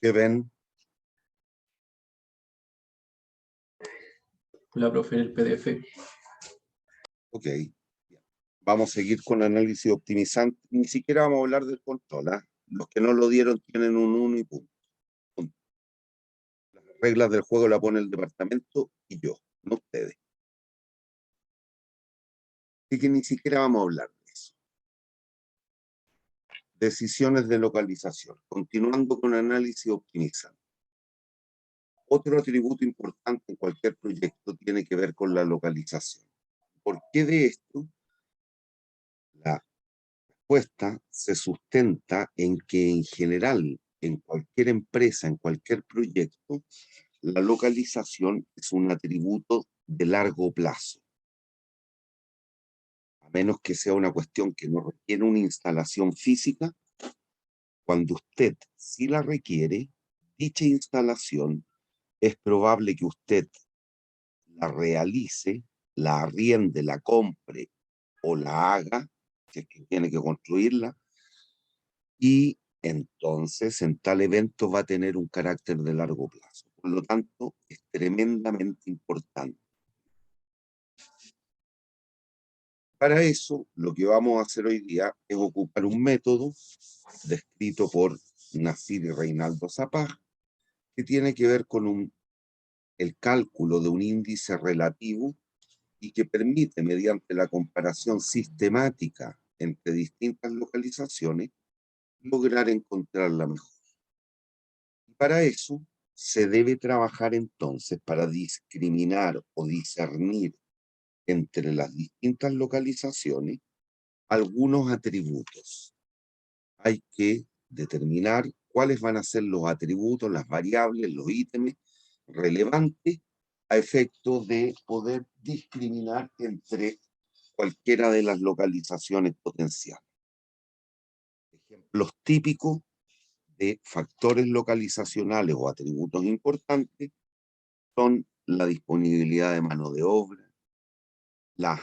¿Qué ven? La profe en el PDF. Ok. Vamos a seguir con el análisis optimizante. Ni siquiera vamos a hablar del control, ¿ah? Los que no lo dieron tienen un 1 y punto. Punto. Las reglas del juego la pone el departamento y yo, no ustedes. Así que ni siquiera vamos a hablar de eso. Decisiones de localización. Continuando con análisis optimizante. Otro atributo importante en cualquier proyecto tiene que ver con la localización. ¿Por qué de esto? La respuesta se sustenta en que en general, en cualquier empresa, en cualquier proyecto, la localización es un atributo de largo plazo. A menos que sea una cuestión que no requiere una instalación física, cuando usted sí la requiere, dicha instalación es probable que usted la realice, la arriende, la compre o la haga, si es que tiene que construirla, y entonces en tal evento va a tener un carácter de largo plazo. Por lo tanto, es tremendamente importante. Para eso, lo que vamos a hacer hoy día es ocupar un método descrito por Nasir y Reinaldo Zapag, que tiene que ver con el cálculo de un índice relativo y que permite, mediante la comparación sistemática entre distintas localizaciones, lograr encontrar la mejor. Y para eso se debe trabajar entonces para discriminar o discernir entre las distintas localizaciones algunos atributos. Hay que determinar cuáles van a ser los atributos, las variables, los ítems relevantes a efecto de poder discriminar entre cualquiera de las localizaciones potenciales. Ejemplos típicos de factores localizacionales o atributos importantes son la disponibilidad de mano de obra, las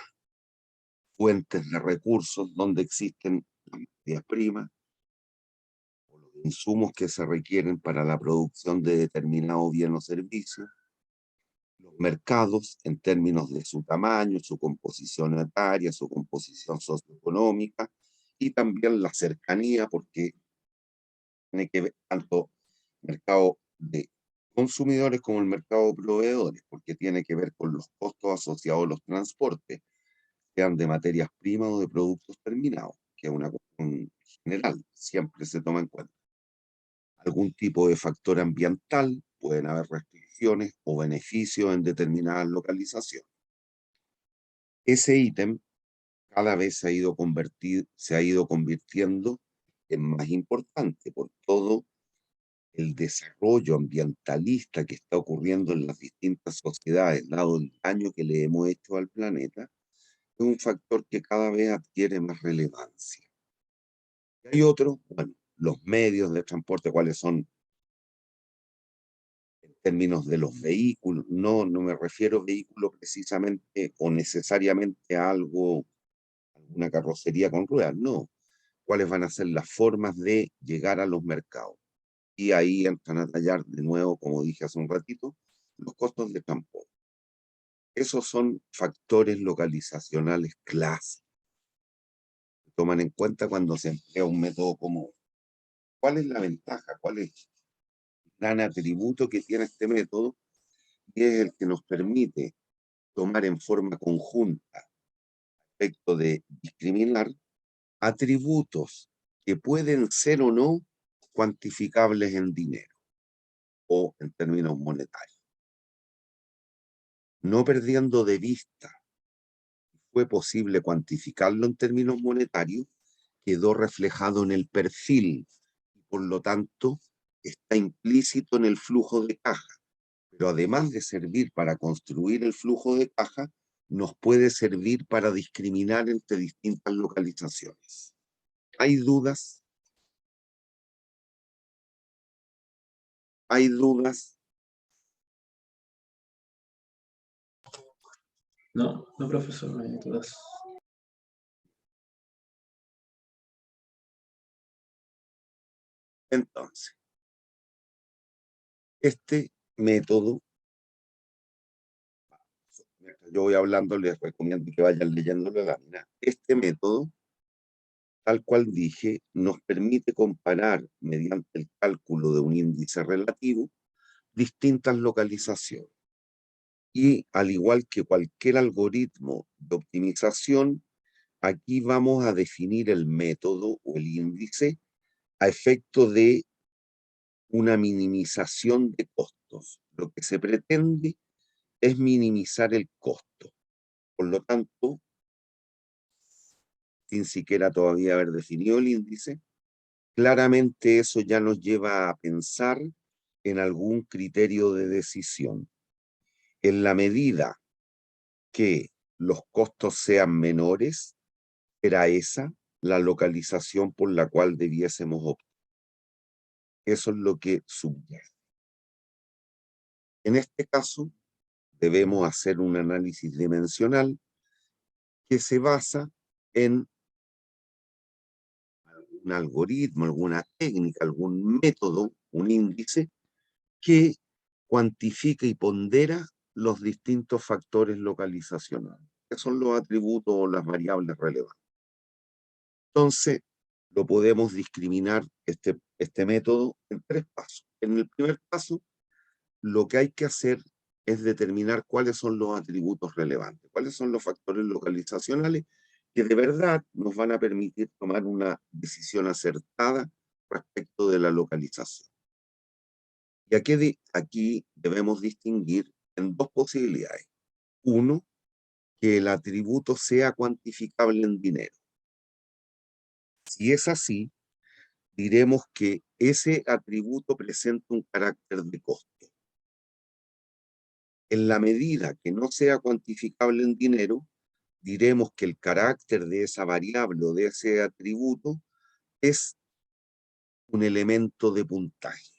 fuentes de recursos donde existen las materias primas, o los insumos que se requieren para la producción de determinado bien o servicio, los mercados en términos de su tamaño, su composición etaria, su composición socioeconómica, y también la cercanía, porque tiene que ver tanto el mercado de consumidores como el mercado de proveedores, porque tiene que ver con los costos asociados a los transportes, sean de materias primas o de productos terminados, que es una cuestión general, siempre se toma en cuenta. Algún tipo de factor ambiental, pueden haber restricciones o beneficios en determinadas localizaciones. Ese ítem cada vez se ha ido convirtiendo en más importante por todo el desarrollo ambientalista que está ocurriendo en las distintas sociedades, dado el daño que le hemos hecho al planeta, es un factor que cada vez adquiere más relevancia. Y hay otro, bueno, los medios de transporte, cuáles son en términos de los vehículos. No me refiero a vehículos precisamente o necesariamente a algo, alguna carrocería con ruedas, no. Cuáles van a ser las formas de llegar a los mercados. Y ahí entran a tallar de nuevo, como dije hace un ratito, los costos de transporte. Esos son factores localizacionales clásicos. Se toman en cuenta cuando se emplea un método como ¿cuál es la ventaja? ¿Cuál es el gran atributo que tiene este método? Y es el que nos permite tomar en forma conjunta, respecto de discriminar, atributos que pueden ser o no cuantificables en dinero o en términos monetarios. No perdiendo de vista si fue posible cuantificarlo en términos monetarios, quedó reflejado en el perfil y por lo tanto está implícito en el flujo de caja. Pero además de servir para construir el flujo de caja, nos puede servir para discriminar entre distintas localizaciones. ¿Hay dudas? ¿Hay dudas? No, no, profesor, no hay dudas. Entonces, Este método, mientras yo voy hablando, les recomiendo que vayan leyendo la lámina. Este método, tal cual dije, nos permite comparar mediante el cálculo de un índice relativo distintas localizaciones. Y al igual que cualquier algoritmo de optimización, aquí vamos a definir el método o el índice a efecto de una minimización de costos. Lo que se pretende es minimizar el costo. Por lo tanto, sin siquiera todavía haber definido el índice, claramente eso ya nos lleva a pensar en algún criterio de decisión. En la medida que los costos sean menores, será esa la localización por la cual debiésemos optar. Eso es lo que subyace. En este caso, debemos hacer un análisis dimensional que se basa en un algoritmo, alguna técnica, algún método, un índice que cuantifica y pondera los distintos factores localizacionales, que son los atributos o las variables relevantes. Entonces, lo podemos discriminar este método en 3 pasos. En el primer paso, lo que hay que hacer es determinar cuáles son los atributos relevantes, cuáles son los factores localizacionales que de verdad nos van a permitir tomar una decisión acertada respecto de la localización. Y aquí debemos distinguir en 2 posibilidades. Uno, que el atributo sea cuantificable en dinero. Si es así, diremos que ese atributo presenta un carácter de costo. En la medida que no sea cuantificable en dinero, diremos que el carácter de esa variable o de ese atributo es un elemento de puntaje.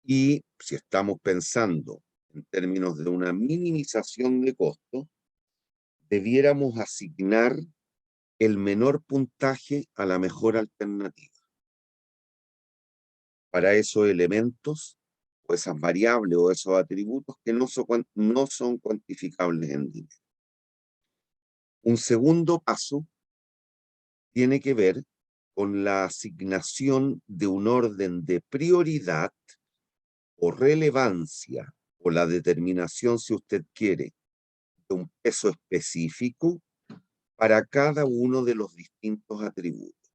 Y si estamos pensando en términos de una minimización de costos, debiéramos asignar el menor puntaje a la mejor alternativa. Para esos elementos, o esas variables o esos atributos que no son cuantificables en dinero. Un segundo paso tiene que ver con la asignación de un orden de prioridad o relevancia, o la determinación, si usted quiere, de un peso específico para cada uno de los distintos atributos.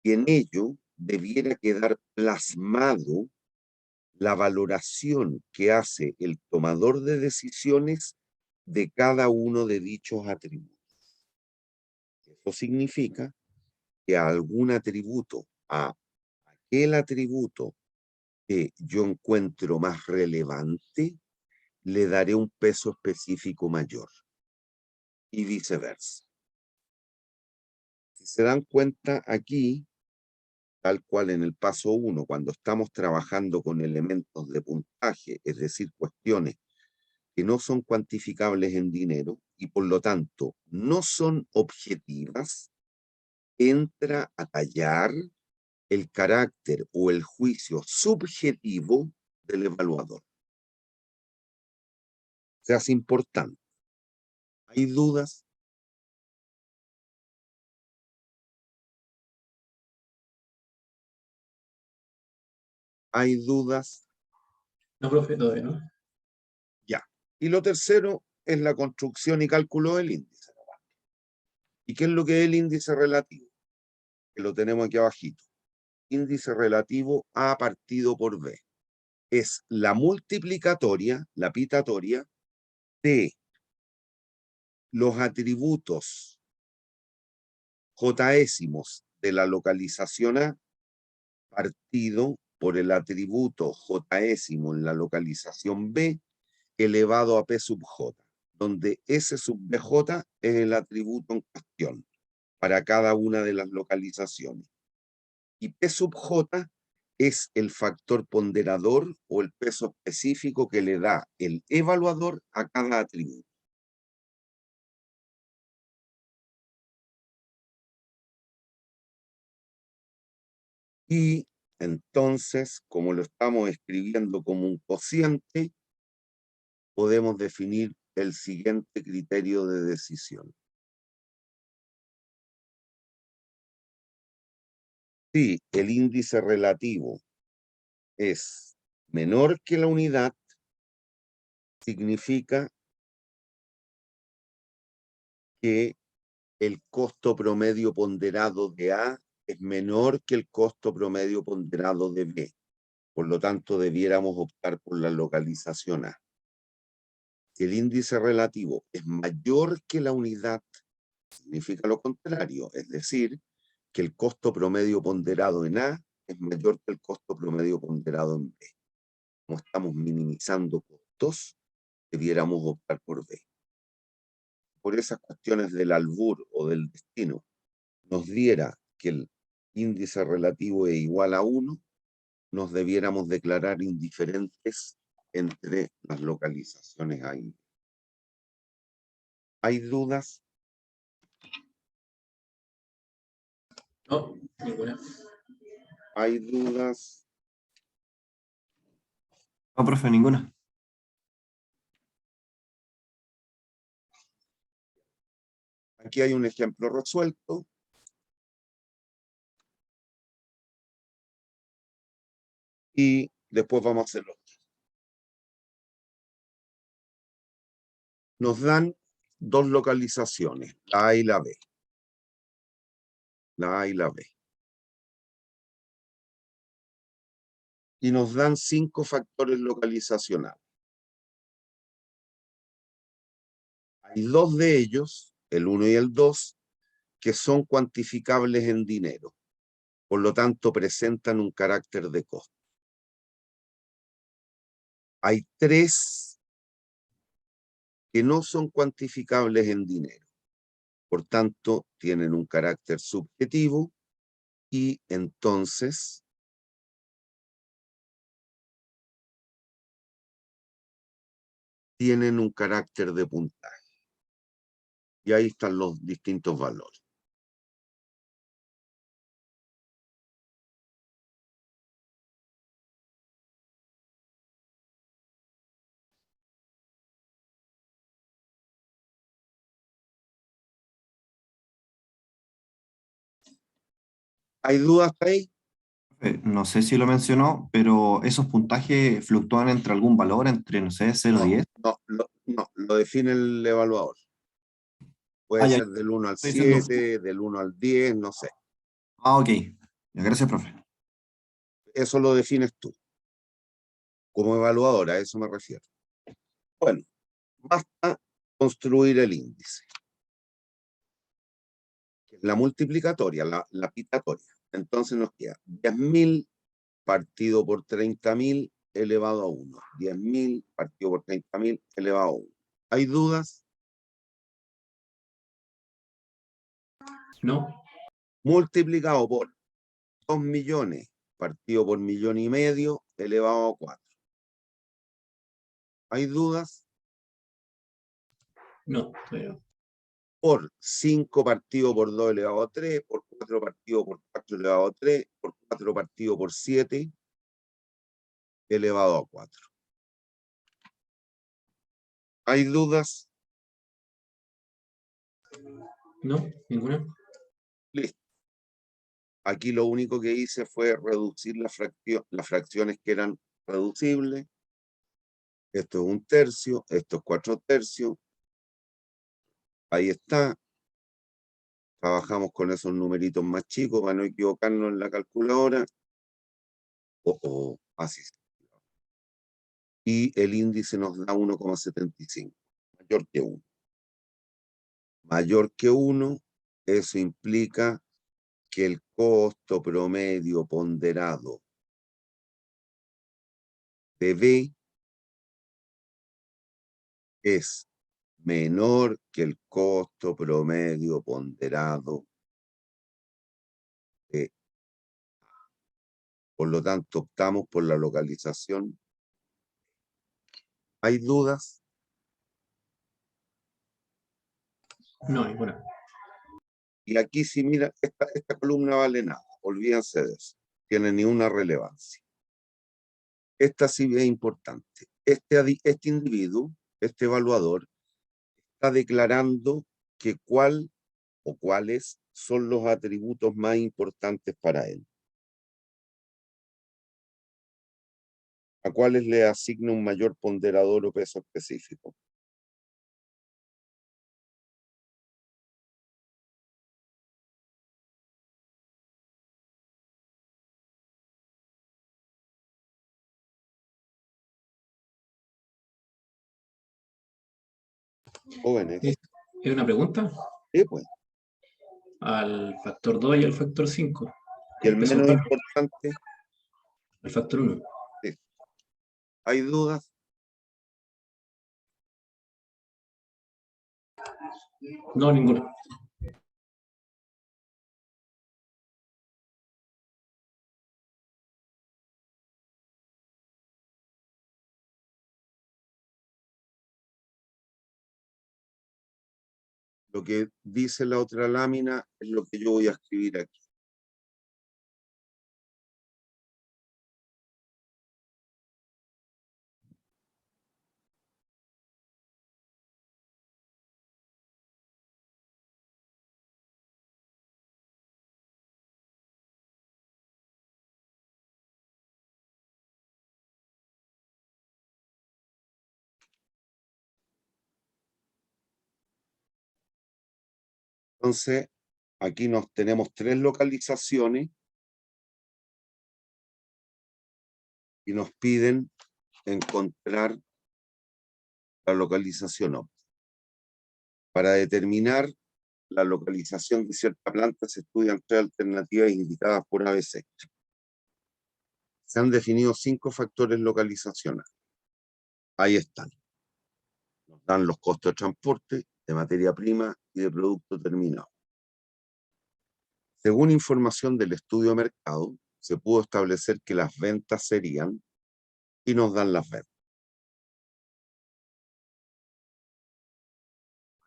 Y en ello debiera quedar plasmado la valoración que hace el tomador de decisiones de cada uno de dichos atributos. Eso significa que a algún atributo, a aquel atributo que yo encuentro más relevante, le daré un peso específico mayor y viceversa. Si se dan cuenta aquí, tal cual en el paso 1, cuando estamos trabajando con elementos de puntaje, es decir, cuestiones que no son cuantificables en dinero y por lo tanto no son objetivas, entra a tallar el carácter o el juicio subjetivo del evaluador. Se hace importante. ¿Hay dudas? ¿Hay dudas? No, profe, todavía no. Ya. Y lo tercero es la construcción y cálculo del índice. ¿Y qué es lo que es el índice relativo? Que lo tenemos aquí abajito. Índice relativo A partido por B. Es la multiplicatoria, la pitatoria, de los atributos jésimos de la localización A partido por el atributo jésimo en la localización B elevado a P sub J, donde S sub BJ es el atributo en cuestión para cada una de las localizaciones. Y P sub J es el factor ponderador o el peso específico que le da el evaluador a cada atributo. Y entonces, como lo estamos escribiendo como un cociente, podemos definir el siguiente criterio de decisión. Si el índice relativo es menor que la unidad, significa que el costo promedio ponderado de A es menor que el costo promedio ponderado de B. Por lo tanto, debiéramos optar por la localización A. Si el índice relativo es mayor que la unidad, significa lo contrario, es decir, que el costo promedio ponderado en A es mayor que el costo promedio ponderado en B. Como estamos minimizando costos, debiéramos optar por B. Por esas cuestiones del albur o del destino, nos diera que el índice relativo es igual a 1, nos debiéramos declarar indiferentes entre las localizaciones A y B. ¿Hay dudas? No, ninguna. ¿Hay dudas? No, profe, ninguna. Aquí hay un ejemplo resuelto. Y después vamos a hacerlo. Nos dan dos localizaciones, la A y la B. La A y la B. Y nos dan 5 factores localizacionales. Hay 2 de ellos, el 1 y el 2, que son cuantificables en dinero. Por lo tanto, presentan un carácter de costo. Hay 3 que no son cuantificables en dinero. Por tanto, tienen un carácter subjetivo y entonces tienen un carácter de puntaje. Y ahí están los distintos valores. ¿Hay dudas ahí? Profe, no sé si lo mencionó, pero esos puntajes fluctúan entre algún valor, entre, no sé, 0 y 10. No, lo define el evaluador. Puede Ya, ser del 1 al estoy diciendo. 7, del 1 al 10, no sé. Ok. Ya, gracias, profe. Eso lo defines tú. Como evaluador, a eso me refiero. Bueno, basta construir el índice. La multiplicatoria, la pitatoria. Entonces nos queda 10.000 partido por 30.000 elevado a 1. 10.000 partido por 30.000 elevado a 1. ¿Hay dudas? No, Multiplicado por 2 millones partido por 1,5 millones elevado a 4. ¿Hay dudas? no, todavía no. Por 5 partido por 2 elevado a 3, por 4 partido por 4 elevado a 3, por 4 partido por 7 elevado a 4. ¿Hay dudas? No, ninguna. Listo. Aquí lo único que hice fue reducir las fracciones que eran reducibles. Esto es 1/3, esto es 4/3. Ahí está. Trabajamos con esos numeritos más chicos para no equivocarnos en la calculadora. Así. Y el índice nos da 1,75, mayor que 1. Mayor que 1, eso implica que el costo promedio ponderado de B es menor que el costo promedio ponderado de A. Por lo tanto, optamos por la localización. ¿Hay dudas? No, ninguna. Y aquí si mira, esta columna vale nada, olvídense de eso. tiene ni una relevancia. Esta sí es importante. Este individuo, este evaluador, está declarando que cuál o cuáles son los atributos más importantes para él. A cuáles le asigna un mayor ponderador o peso específico. Jóvenes. ¿Es una pregunta? Sí, pues. Al factor 2 y al factor 5. Y el menos importante, El factor 1. sí. ¿Hay dudas? No, ninguno. Lo que dice la otra lámina es lo que yo voy a escribir aquí. Entonces, aquí tenemos 3 localizaciones y nos piden encontrar la localización óptima. Para determinar la localización de cierta planta se estudian 3 alternativas indicadas por ABC. Se han definido 5 factores localizacionales. Ahí están. Nos dan los costos de transporte, de materia prima y de producto terminado. Según información del estudio de mercado, se pudo establecer que las ventas serían, y nos dan las ventas.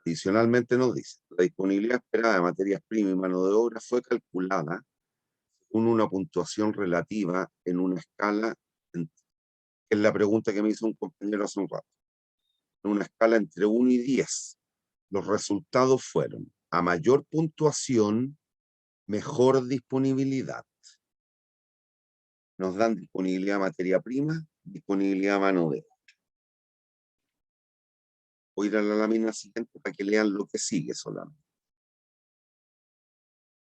Adicionalmente nos dice, la disponibilidad esperada de materias primas y mano de obra fue calculada con una puntuación relativa en una escala, que es la pregunta que me hizo un compañero hace un rato, en una escala entre 1 y 10. Los resultados fueron, a mayor puntuación, mejor disponibilidad. Nos dan disponibilidad de materia prima, disponibilidad de mano de obra. Voy a ir a la lámina siguiente para que lean lo que sigue solamente.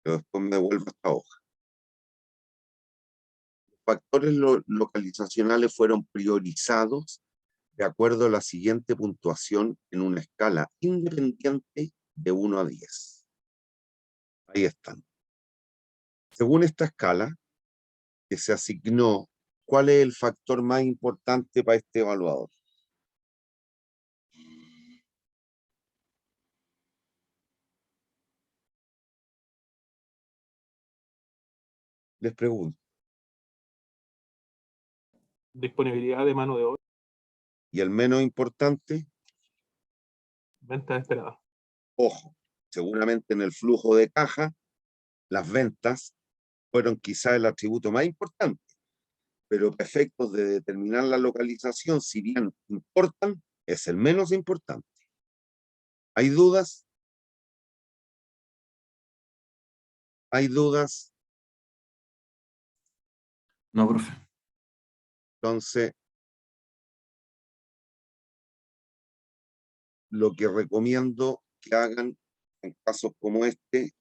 Pero después me devuelvo a esta hoja. Los factores localizacionales fueron priorizados de acuerdo a la siguiente puntuación en una escala independiente de 1 a 10. Ahí están. Según esta escala que se asignó, ¿cuál es el factor más importante para este evaluador? Les pregunto. Disponibilidad de mano de obra, ¿Y el menos importante? ventas esperadas. Ojo, seguramente en el flujo de caja, las ventas fueron quizá el atributo más importante, pero para efectos de determinar la localización, si bien importan, es el menos importante. ¿Hay dudas? ¿Hay dudas? No, profe. Entonces, lo que recomiendo que hagan en casos como este,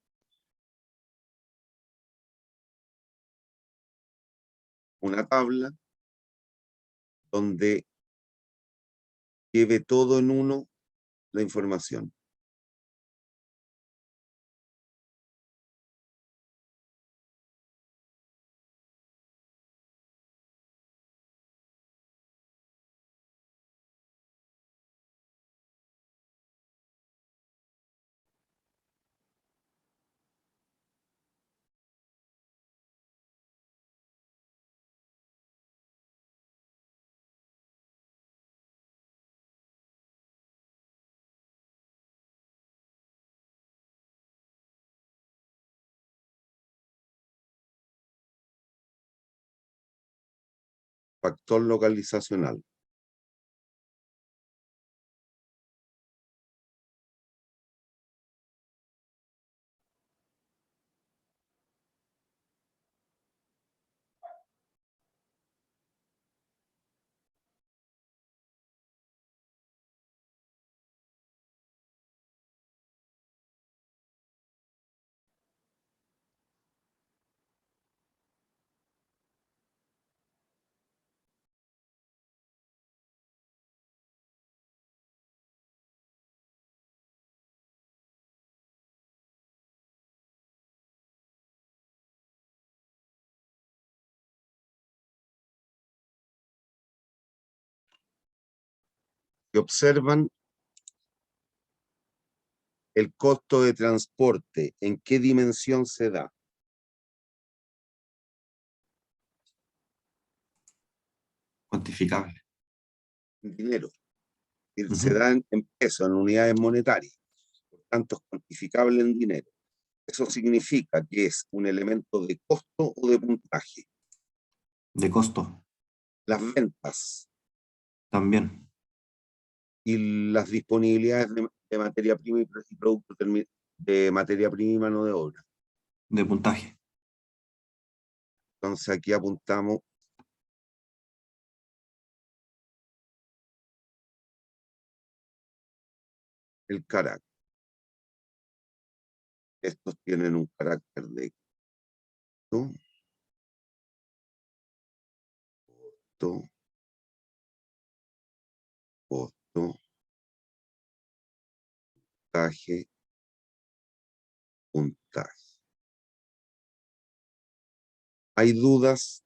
una tabla donde lleve todo en uno la información. factor localizacional. Que observan el costo de transporte, ¿en qué dimensión se da? Cuantificable. En dinero. Ujú. Se da en pesos, en unidades monetarias. Por tanto, es cuantificable en dinero. Eso significa que es un elemento de costo o de puntaje. De costo Las ventas también. y las disponibilidades de materia prima y productos de materia prima y mano de obra. De puntaje. Entonces aquí apuntamos el carácter. Estos tienen un carácter de costo, costo, puntaje, puntaje. ¿Hay dudas?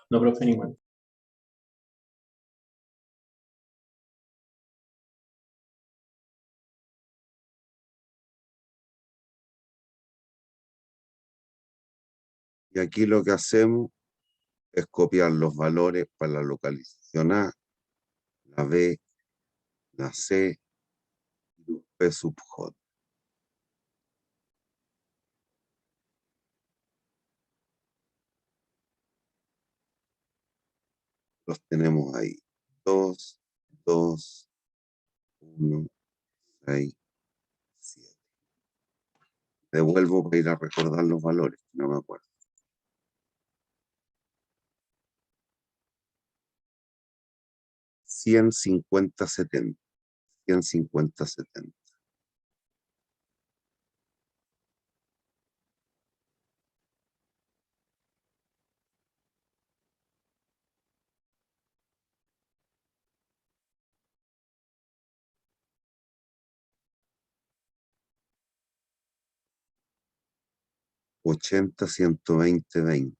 No, profe, ningún. Y aquí lo que hacemos es copiar los valores para la localización A, la B, la C y los P sub J. Los tenemos ahí. 2, 2, 1, 6, 7. Devuelvo para ir a recordar los valores, no me acuerdo. 150, 70. 150, 70. $80, 120, 20.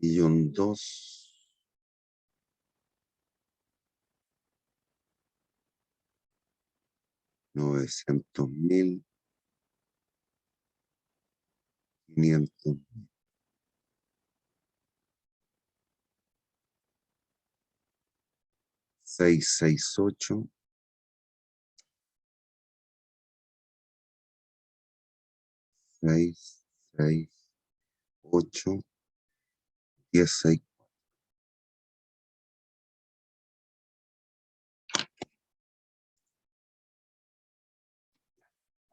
Millón dos, 900.000, 500, 668, 6, 6, 8, 10, 6.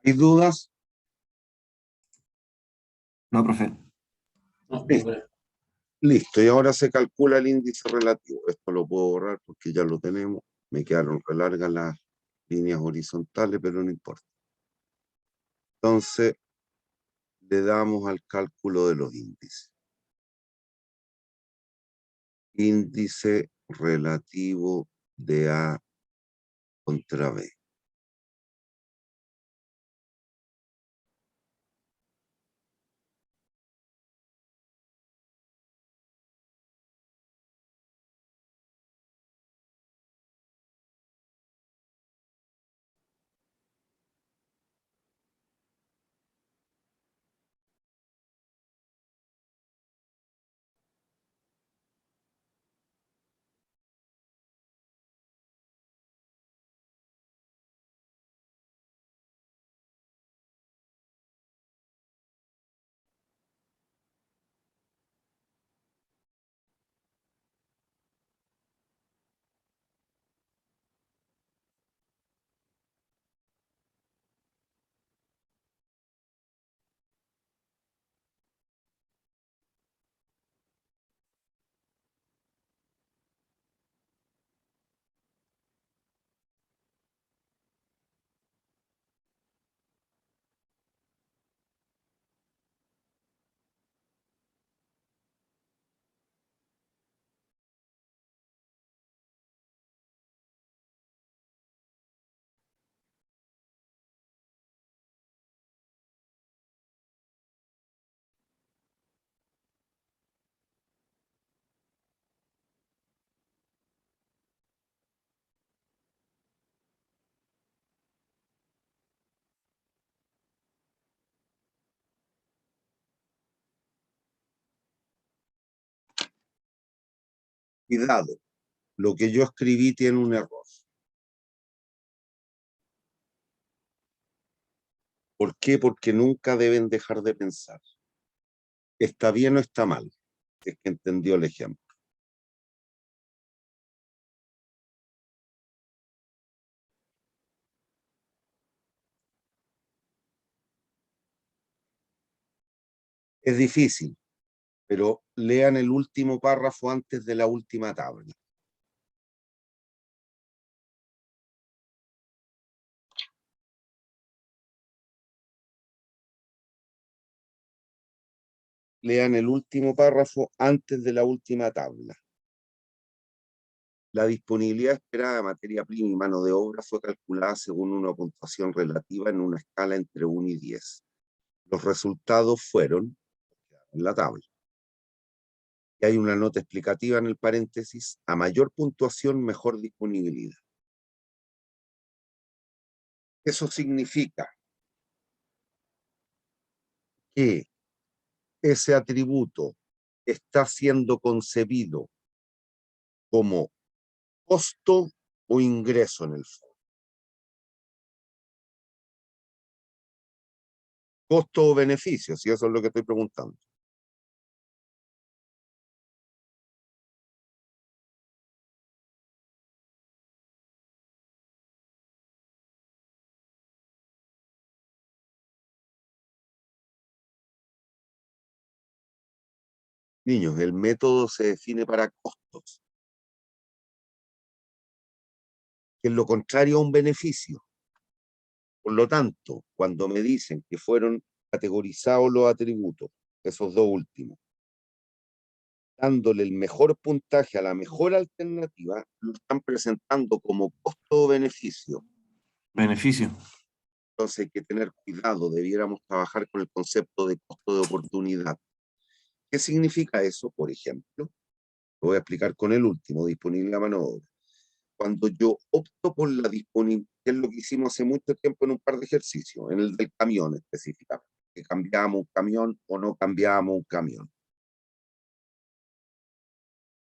¿Hay dudas? No, profe. No, Listo. ninguna. Listo, y ahora se calcula el índice relativo. Esto lo puedo borrar porque ya lo tenemos. Me quedaron re largas las líneas horizontales, pero no importa. Entonces, le damos al cálculo de los índices. Índice relativo de A contra B. Cuidado, lo que yo escribí tiene un error. ¿Por qué? Porque nunca deben dejar de pensar. ¿Está bien o está mal? Si es que entendió el ejemplo. Es difícil, pero lean el último párrafo antes de la última tabla. Lean el último párrafo antes de la última tabla. La disponibilidad esperada de materia prima y mano de obra fue calculada según una puntuación relativa en una escala entre 1 y 10. Los resultados fueron en la tabla. Y hay una nota explicativa en el paréntesis: a mayor puntuación, mejor disponibilidad. Eso significa que ese atributo está siendo concebido como costo o ingreso en el fondo. Costo o beneficio, si eso es lo que estoy preguntando. Niños, el método se define para costos, que es lo contrario a un beneficio. Por lo tanto, cuando me dicen que fueron categorizados los atributos, esos dos últimos, dándole el mejor puntaje a la mejor alternativa, lo están presentando como costo o beneficio. Beneficio. Entonces hay que tener cuidado, debiéramos trabajar con el concepto de costo de oportunidad. ¿Qué significa eso? Por ejemplo, lo voy a explicar con el último, disponible a mano de obra. Cuando yo opto por la disponibilidad, que es lo que hicimos hace mucho tiempo en un par de ejercicios, en el del camión específicamente, que cambiábamos un camión o no cambiábamos un camión.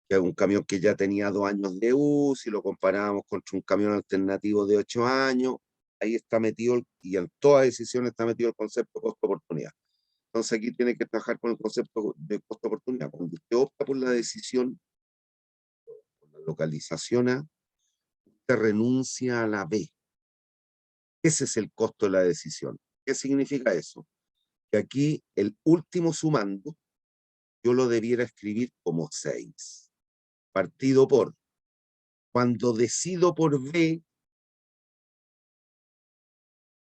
Que es un camión que ya tenía 2 años de uso, si lo comparábamos contra un camión alternativo de 8 años, ahí está metido, y en toda decisión está metido el concepto de costo-oportunidad. Entonces aquí tiene que trabajar con el concepto de costo-oportunidad. Cuando usted opta por la decisión, por la localización A, usted renuncia a la B. Ese es el costo de la decisión. ¿Qué significa eso? Que aquí el último sumando yo lo debiera escribir como 6. Partido por, cuando decido por B,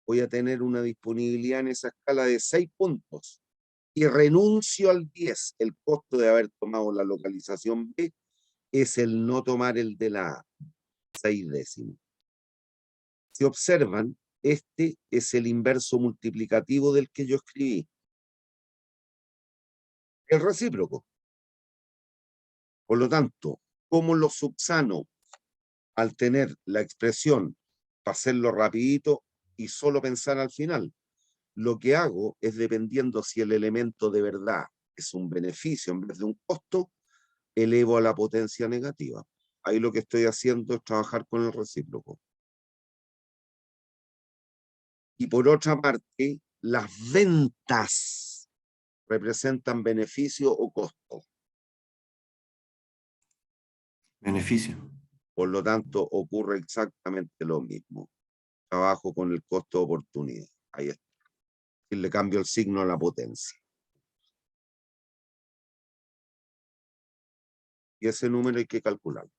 voy a tener una disponibilidad en esa escala de 6 puntos. Y renuncio al 10. El costo de haber tomado la localización B es el no tomar el de la A, 6 décimos. Si observan, este es el inverso multiplicativo del que yo escribí. El recíproco. Por lo tanto, ¿cómo lo subsano? Al tener la expresión, para hacerlo rapidito y solo pensar al final. Lo que hago es, dependiendo si el elemento de verdad es un beneficio en vez de un costo, elevo a la potencia negativa. Ahí lo que estoy haciendo es trabajar con el recíproco. Y por otra parte, las ventas representan beneficio o costo. Beneficio. Por lo tanto, ocurre exactamente lo mismo. Trabajo con el costo de oportunidad. Ahí está. Y le cambio el signo a la potencia. Y ese número hay que calcularlo.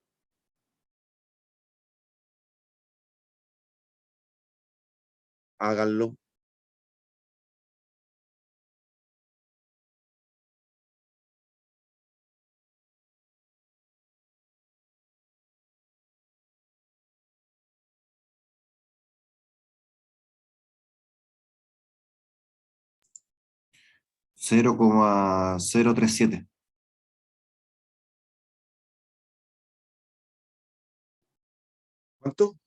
Háganlo. $0,037. ¿Cuánto?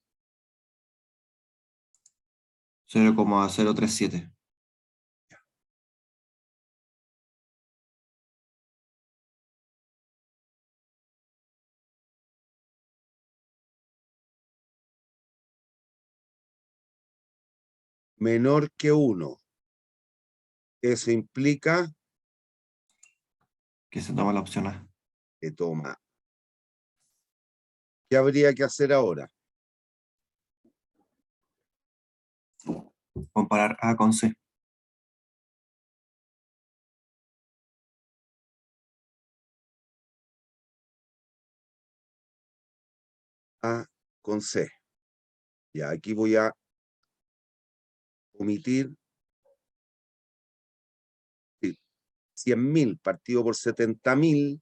0,037. menor que 1. Eso implica Que se toma la opción A. que toma. ¿Qué habría que hacer ahora? Comparar A con C. A con C. Ya, aquí voy a omitir 100.000 partido por 70.000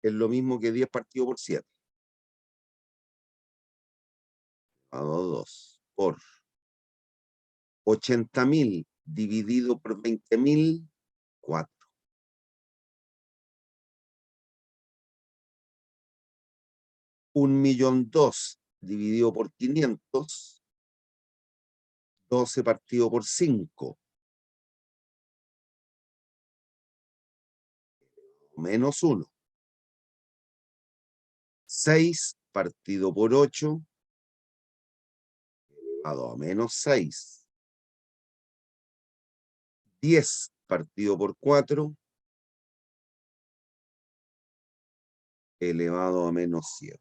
es lo mismo que 10 partido por 7. A 2 por 80.000 dividido por 20.000, 4. 1.200.000 dividido por 500, 12 partido por 5. Menos 1. 6 partido por 8, elevado a menos 6. 10 partido por 4, elevado a menos 7.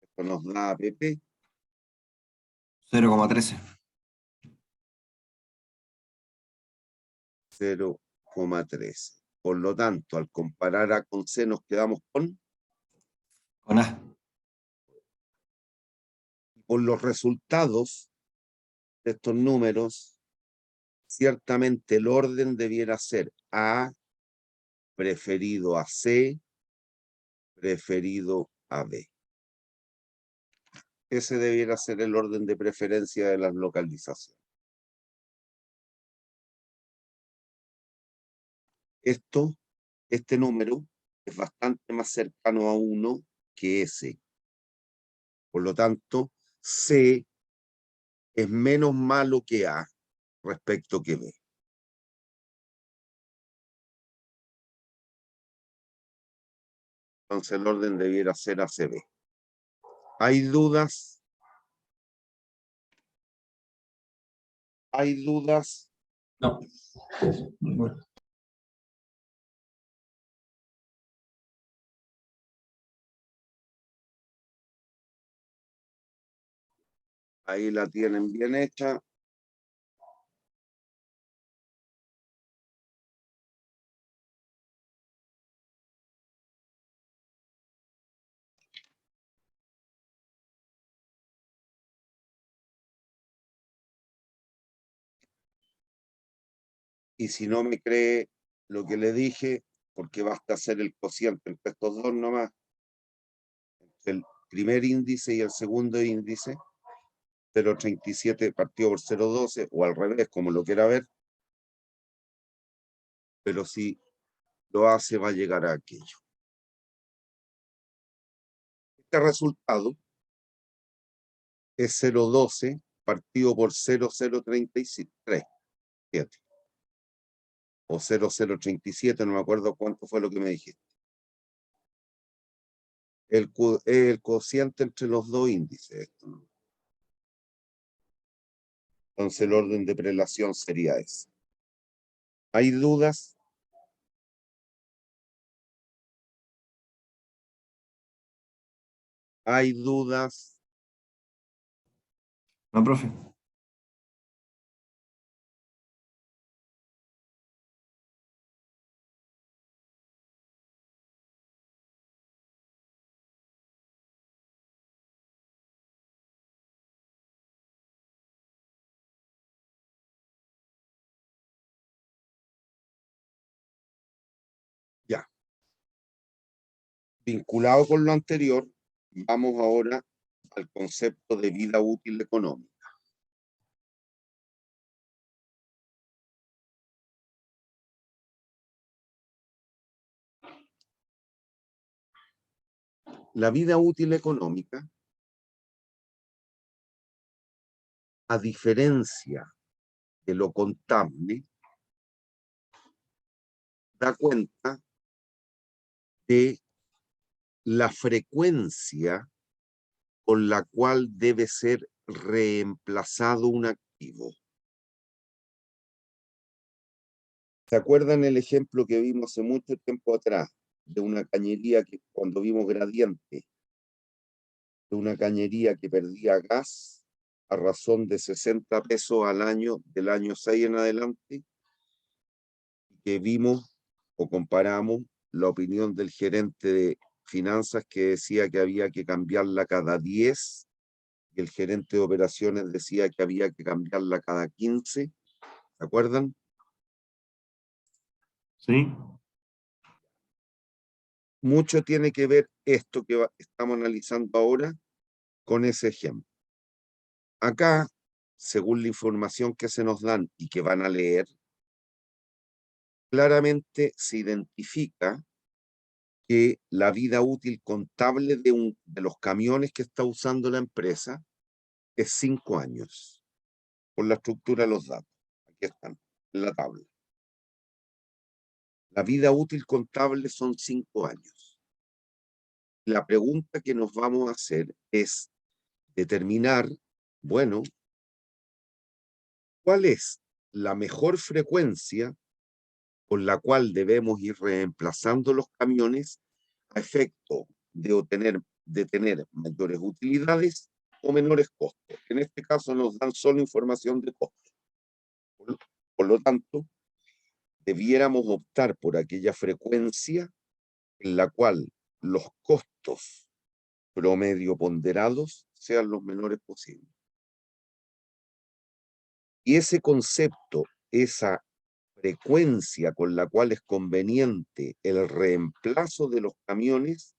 Esto nos da APP 0,13. 0,13. Por lo tanto, al comparar A con C nos quedamos con, Con A. por los resultados de estos números, ciertamente el orden debiera ser A preferido a C preferido a B. Ese debiera ser el orden de preferencia de las localizaciones. Este número es bastante más cercano a 1 que S. Por lo tanto, C es menos malo que A respecto que B. Entonces el orden debiera ser ACB. ¿Hay dudas? ¿Hay dudas? No. Bueno, Ahí la tienen bien hecha. Y si no me cree lo que le dije, porque basta hacer el cociente entre estos dos nomás, entre el primer índice y el segundo índice, 0,37 partido por 0,12, o al revés, como lo quiera ver, pero si lo hace va a llegar a aquello. Este resultado es 0,12 partido por 0,033, o 0,037, no me acuerdo cuánto fue lo que me dijiste. El cociente entre los dos índices. Esto, ¿no? Entonces el orden de prelación sería ese. ¿Hay dudas? ¿Hay dudas? ¿No, profe? Ya. Vinculado con lo anterior, vamos ahora al concepto de vida útil económica. La vida útil económica, a diferencia de lo contable, da cuenta de la frecuencia por la cual debe ser reemplazado un activo. ¿Se acuerdan el ejemplo que vimos hace mucho tiempo atrás de una cañería que cuando vimos Gradiente, de una cañería que perdía gas a razón de 60 pesos al año, del año 6 en adelante, que vimos o comparamos la opinión del gerente de finanzas que decía que había que cambiarla cada 10 y el gerente de operaciones decía que había que cambiarla cada 15? ¿Se acuerdan? ¿Sí? Mucho tiene que ver esto que estamos analizando ahora con ese ejemplo. Acá, según la información que se nos dan y que van a leer, claramente se identifica que la vida útil contable de los camiones que está usando la empresa es 5 años, por la estructura de los datos. Aquí están, en la tabla. La vida útil contable son 5 años. La pregunta que nos vamos a hacer es determinar, bueno, ¿cuál es la mejor frecuencia con la cual debemos ir reemplazando los camiones a efecto de tener mayores utilidades o menores costos? En este caso nos dan solo información de costos. Por lo tanto, debiéramos optar por aquella frecuencia en la cual los costos promedio ponderados sean los menores posibles. Y ese concepto, esa frecuencia con la cual es conveniente el reemplazo de los camiones,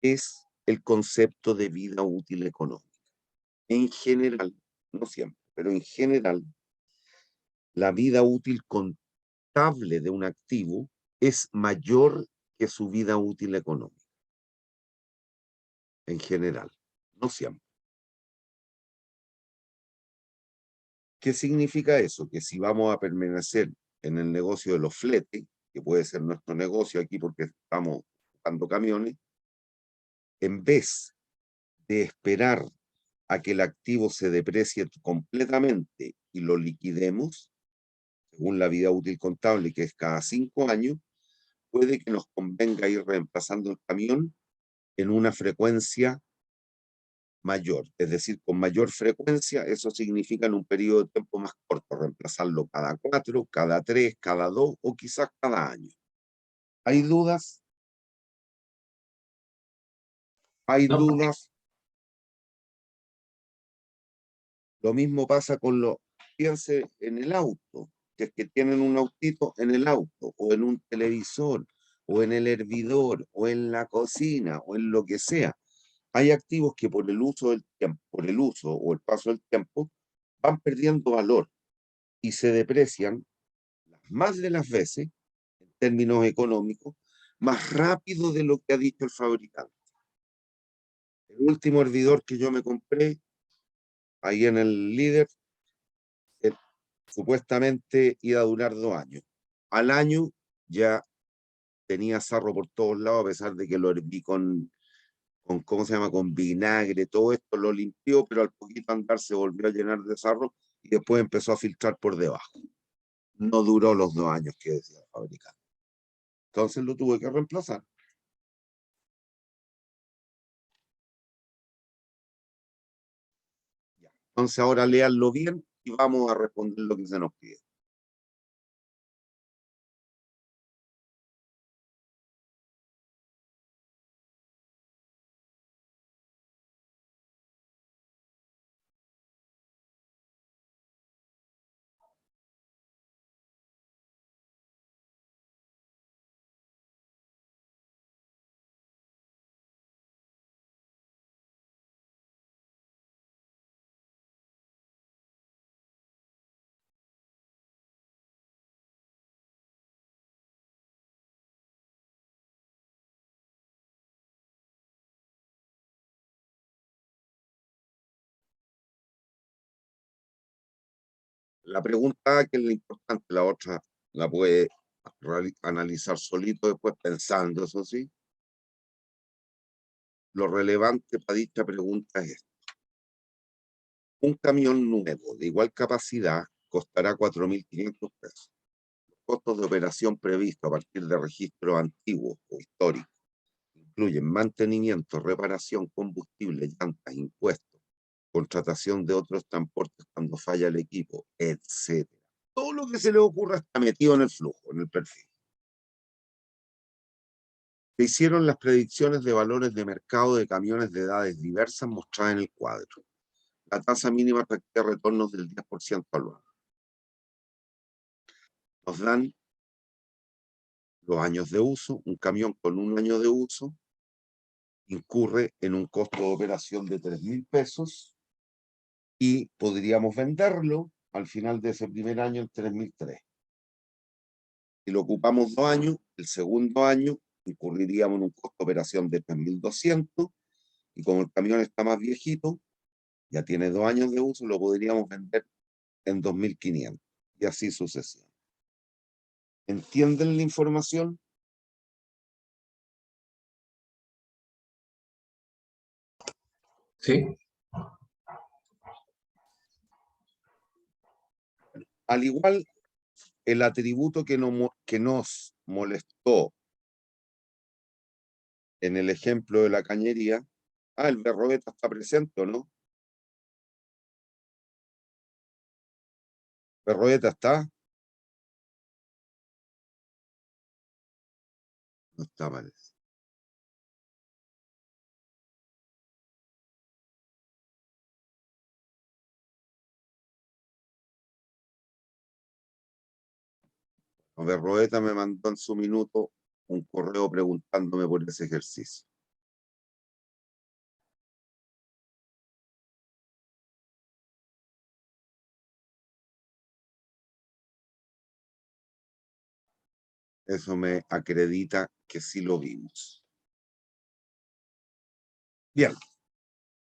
es el concepto de vida útil económica. En general, no siempre, pero en general, la vida útil contable de un activo es mayor que su vida útil económica. En general, no siempre. ¿Qué significa eso? Que si vamos a permanecer en el negocio de los fletes, que puede ser nuestro negocio aquí porque estamos buscando camiones, en vez de esperar a que el activo se deprecie completamente y lo liquidemos, según la vida útil contable, que es cada 5 años, puede que nos convenga ir reemplazando el camión en una frecuencia mayor, es decir, con mayor frecuencia. Eso significa en un periodo de tiempo más corto, reemplazarlo cada 4, cada 3, cada 2 o quizás cada año. ¿Hay dudas? ¿Hay No, dudas? Lo mismo pasa con piense en el auto, que es que tienen un autito en el auto, o en un televisor, o en el hervidor, o en la cocina, o en lo que sea. Hay activos que por el uso del tiempo, por el uso o el paso del tiempo, van perdiendo valor y se deprecian más de las veces, en términos económicos, más rápido de lo que ha dicho el fabricante. El último hervidor que yo me compré, ahí en el Líder, supuestamente iba a durar 2 años. Al año ya tenía sarro por todos lados, a pesar de que lo herví ¿cómo se llama? Con vinagre, todo esto lo limpió, pero al poquito andar se volvió a llenar de sarro y después empezó a filtrar por debajo. No duró los 2 años que decía el fabricante. Entonces lo tuve que reemplazar. Ya. Entonces ahora léanlo bien y vamos a responder lo que se nos pide. La pregunta que es la importante, la otra la puede analizar solito después pensando, eso sí. lo relevante para dicha pregunta es esto. Un camión nuevo de igual capacidad costará 4.500 pesos. Los costos de operación previstos a partir de registros antiguos o históricos incluyen mantenimiento, reparación, combustible, llantas, impuestos, contratación de otros transportes cuando falla el equipo, etc. Todo lo que se le ocurra está metido en el flujo, en el perfil. Se hicieron las predicciones de valores de mercado de camiones de edades diversas mostradas en el cuadro. La tasa mínima requiere retornos del 10% anual. Nos dan los años de uso. Un camión con un año de uso incurre en un costo de operación de 3.000 pesos y podríamos venderlo al final de ese primer año en 3.003. Si lo ocupamos 2 años, el segundo año incurriríamos en un costo de operación de 3.200 y como el camión está más viejito, ya tiene 2 años de uso, lo podríamos vender en 2.500 y así sucesivamente. ¿Entienden la información? ¿Sí? Al igual, el atributo que nos molestó en el ejemplo de la cañería, el berroeta está presente, ¿o no? ¿Berroeta está? No está, parece. Berroeta me mandó en su minuto un correo preguntándome por ese ejercicio. Eso me acredita que sí lo vimos. Bien,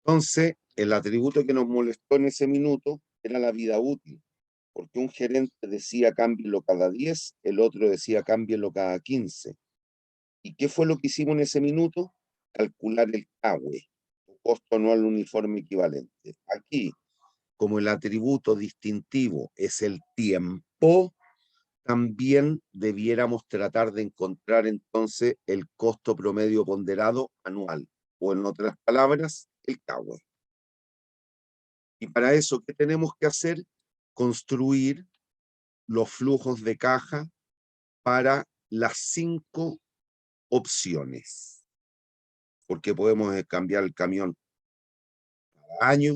entonces el atributo que nos molestó en ese minuto era la vida útil, porque un gerente decía cámbielo cada 10, el otro decía cámbielo cada 15. ¿Y qué fue lo que hicimos en ese minuto? Calcular el CAUE, o costo anual uniforme equivalente. Aquí, como el atributo distintivo es el tiempo, también debiéramos tratar de encontrar entonces el costo promedio ponderado anual, o en otras palabras, el CAUE. Y para eso, ¿qué tenemos que hacer? Construir los flujos de caja para las 5 opciones. Porque podemos cambiar el camión cada año,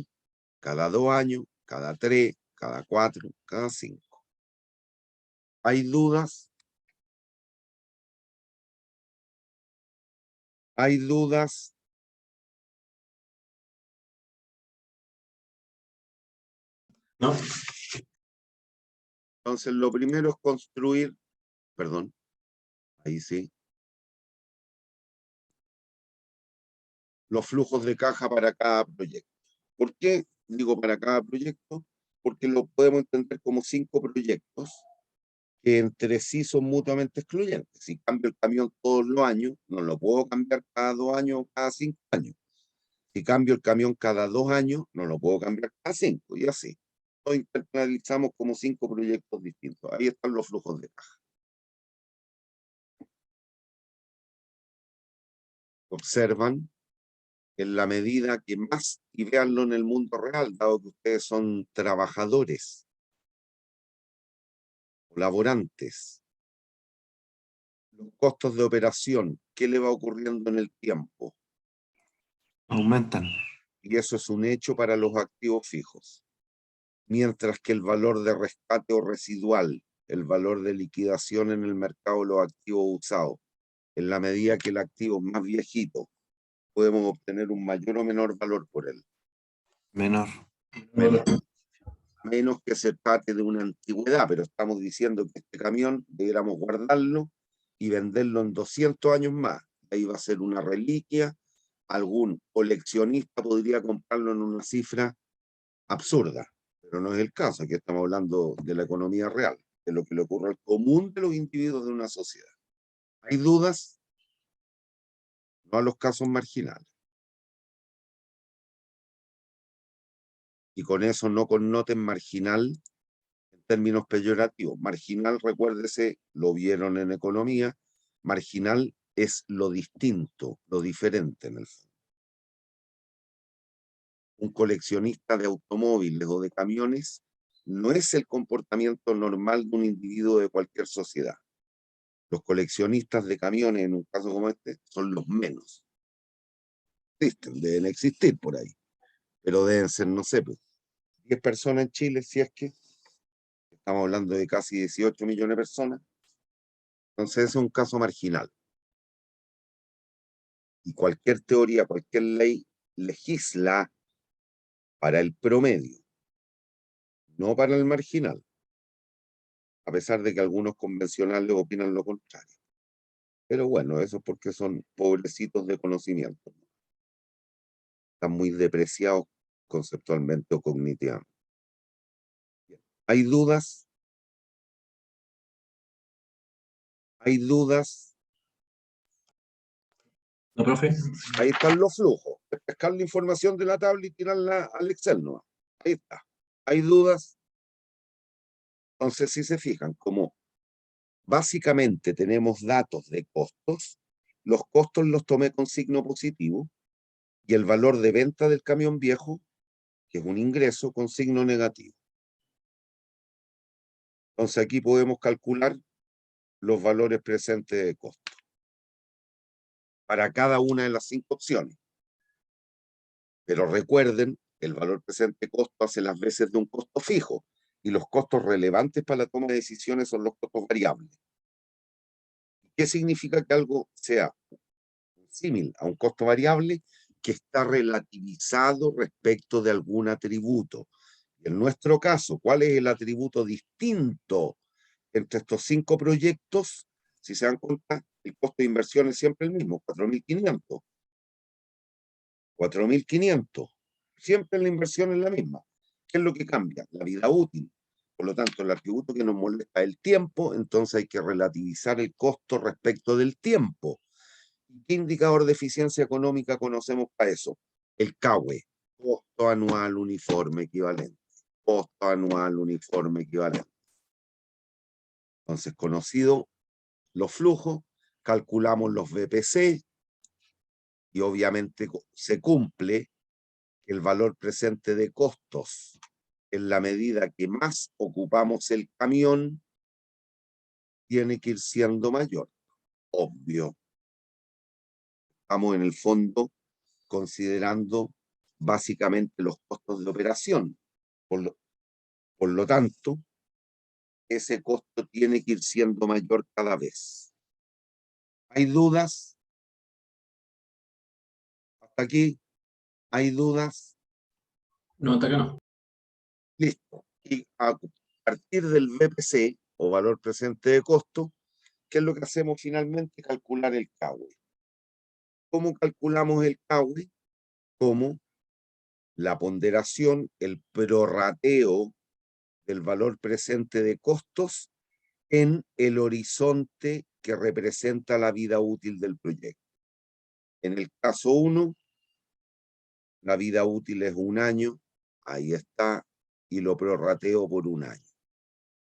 cada 2 años, cada 3, cada 4, cada 5. ¿Hay dudas? ¿Hay dudas? ¿No? Entonces, lo primero es construir, perdón, ahí sí, los flujos de caja para cada proyecto. ¿Por qué digo para cada proyecto? Porque lo podemos entender como 5 proyectos que entre sí son mutuamente excluyentes. Si cambio el camión todos los años, no lo puedo cambiar cada 2 años o cada 5 años. Si cambio el camión cada 2 años, no lo puedo cambiar cada 5 y así. Lo internalizamos como 5 proyectos distintos. Ahí están los flujos de caja. Observan en la medida que más, y véanlo en el mundo real, dado que ustedes son trabajadores, laborantes, los costos de operación, ¿qué le va ocurriendo en el tiempo? Aumentan. Y eso es un hecho para los activos fijos. Mientras que el valor de rescate o residual, el valor de liquidación en el mercado de los activos usados, en la medida que el activo es más viejito, podemos obtener un mayor o menor valor por él. Menor. Menos. Menos que se trate de una antigüedad, pero estamos diciendo que este camión debiéramos guardarlo y venderlo en 200 años más. Ahí va a ser una reliquia. Algún coleccionista podría comprarlo en una cifra absurda, pero no es el caso. Aquí estamos hablando de la economía real, de lo que le ocurre al común de los individuos de una sociedad. ¿Hay dudas? No a los casos marginales. y con eso no connoten marginal en términos peyorativos. Marginal, recuérdese, lo vieron en economía, marginal es lo distinto, lo diferente en el fondo. Un coleccionista de automóviles o de camiones no es el comportamiento normal de un individuo de cualquier sociedad. Los coleccionistas de camiones, en un caso como este, son los menos. Existen, deben existir por ahí, pero deben ser, no sé, pues, 10 personas en Chile, si es que estamos hablando de casi 18 millones de personas. Entonces es un caso marginal. Y cualquier teoría, cualquier ley legisla para el promedio, no para el marginal, a pesar de que algunos convencionales opinan lo contrario. Pero bueno, eso es porque son pobrecitos de conocimiento. Están muy depreciados conceptualmente o cognitivamente. ¿Hay dudas? ¿Hay dudas? ¿No, profe? Ahí están los flujos. Pescar la información de la tabla y tirarla al Excel, ¿no? Ahí está. ¿Hay dudas? Entonces, si se fijan, como básicamente tenemos datos de costos, los costos los tomé con signo positivo y el valor de venta del camión viejo, que es un ingreso, con signo negativo. Entonces aquí podemos calcular los valores presentes de costo para cada una de las 5 opciones. Pero recuerden, el valor presente de costo hace las veces de un costo fijo y los costos relevantes para la toma de decisiones son los costos variables. ¿Qué significa que algo sea símil a un costo variable? Que está relativizado respecto de algún atributo. Y en nuestro caso, ¿cuál es el atributo distinto entre estos 5 proyectos? Si se dan cuenta, el costo de inversión es siempre el mismo, 4.500. 4.500. Siempre la inversión es la misma. ¿Qué es lo que cambia? La vida útil. Por lo tanto, el atributo que nos molesta es el tiempo, entonces hay que relativizar el costo respecto del tiempo. ¿Qué indicador de eficiencia económica conocemos para eso? El CAUE, costo anual uniforme equivalente. Costo anual uniforme equivalente. Entonces, conocido los flujos, calculamos los BPC y obviamente se cumple el valor presente de costos en la medida que más ocupamos el camión, tiene que ir siendo mayor. Obvio. Estamos en el fondo considerando básicamente los costos de operación. Por lo tanto, ese costo tiene que ir siendo mayor cada vez. ¿Hay dudas? ¿Hasta aquí? ¿Hay dudas? No, hasta acá no. Listo. Y a partir del BPC, o valor presente de costo, ¿qué es lo que hacemos finalmente? Calcular el CAUE. ¿Cómo calculamos el CAUE? Como la ponderación, el prorrateo del valor presente de costos en el horizonte que representa la vida útil del proyecto. En el caso 1, la vida útil es 1 año, ahí está, y lo prorrateo por 1 año.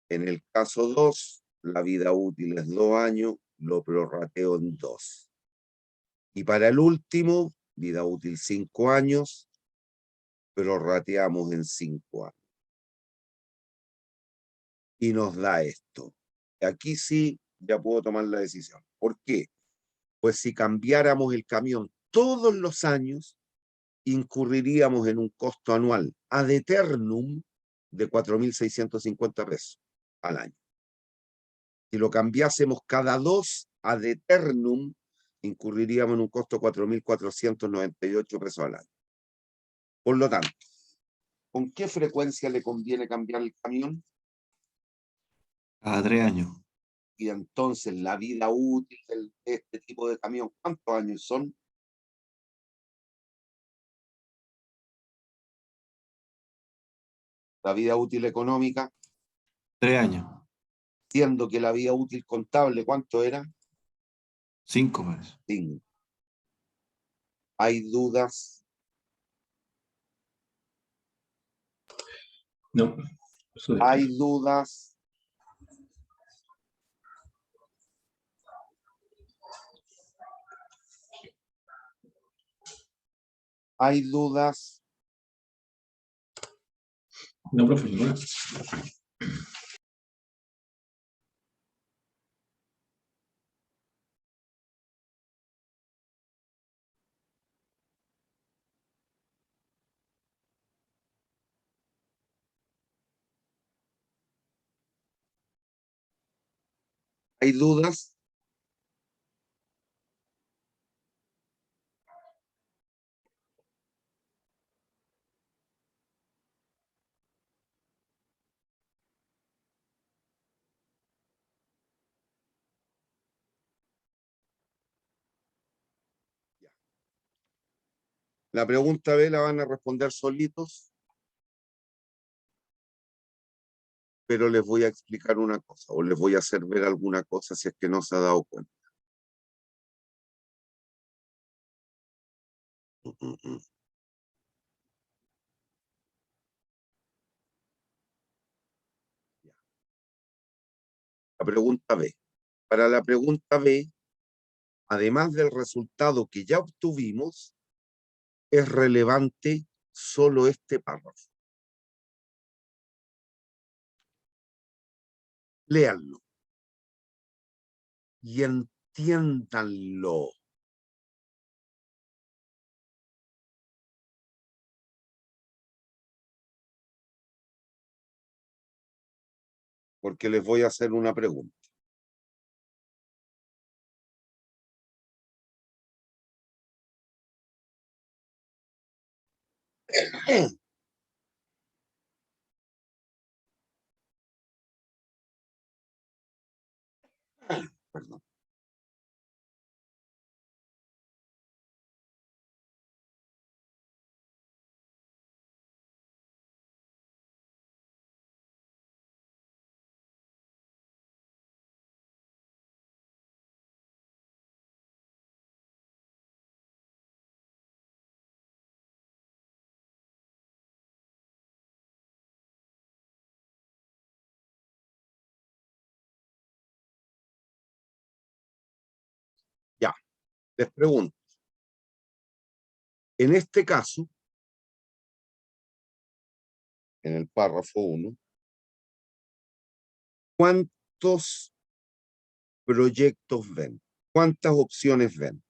En el caso 2, la vida útil es 2 años, lo prorrateo en 2. Y para el último, vida útil 5 años, prorrateamos en 5 años. Y nos da esto. Aquí sí ya puedo tomar la decisión. ¿Por qué? Pues si cambiáramos el camión todos los años, incurriríamos en un costo anual ad eternum de 4.650 pesos al año. Si lo cambiásemos cada 2 ad eternum, incurriríamos en un costo de 4.498 pesos al año. Por lo tanto, ¿con qué frecuencia le conviene cambiar el camión? Cada 3 años. Y entonces la vida útil de este tipo de camión, ¿cuántos años son? La vida útil económica, 3 años. siendo que la vida útil contable, ¿cuánto era? 5 parece. 5. ¿Hay dudas? No. Eso de- ¿Hay dudas? ¿Hay dudas? No, profe, ninguna. ¿Hay dudas? La pregunta B la van a responder solitos, pero les voy a explicar una cosa, o les voy a hacer ver alguna cosa si es que no se ha dado cuenta. La pregunta B. Para la pregunta B, además del resultado que ya obtuvimos, es relevante solo este párrafo. Léanlo y entiéndanlo. Porque les voy a hacer una pregunta. Perdón. Ya, les pregunto. En este caso, en el párrafo 1, ¿cuántos proyectos ven? ¿Cuántas opciones ven?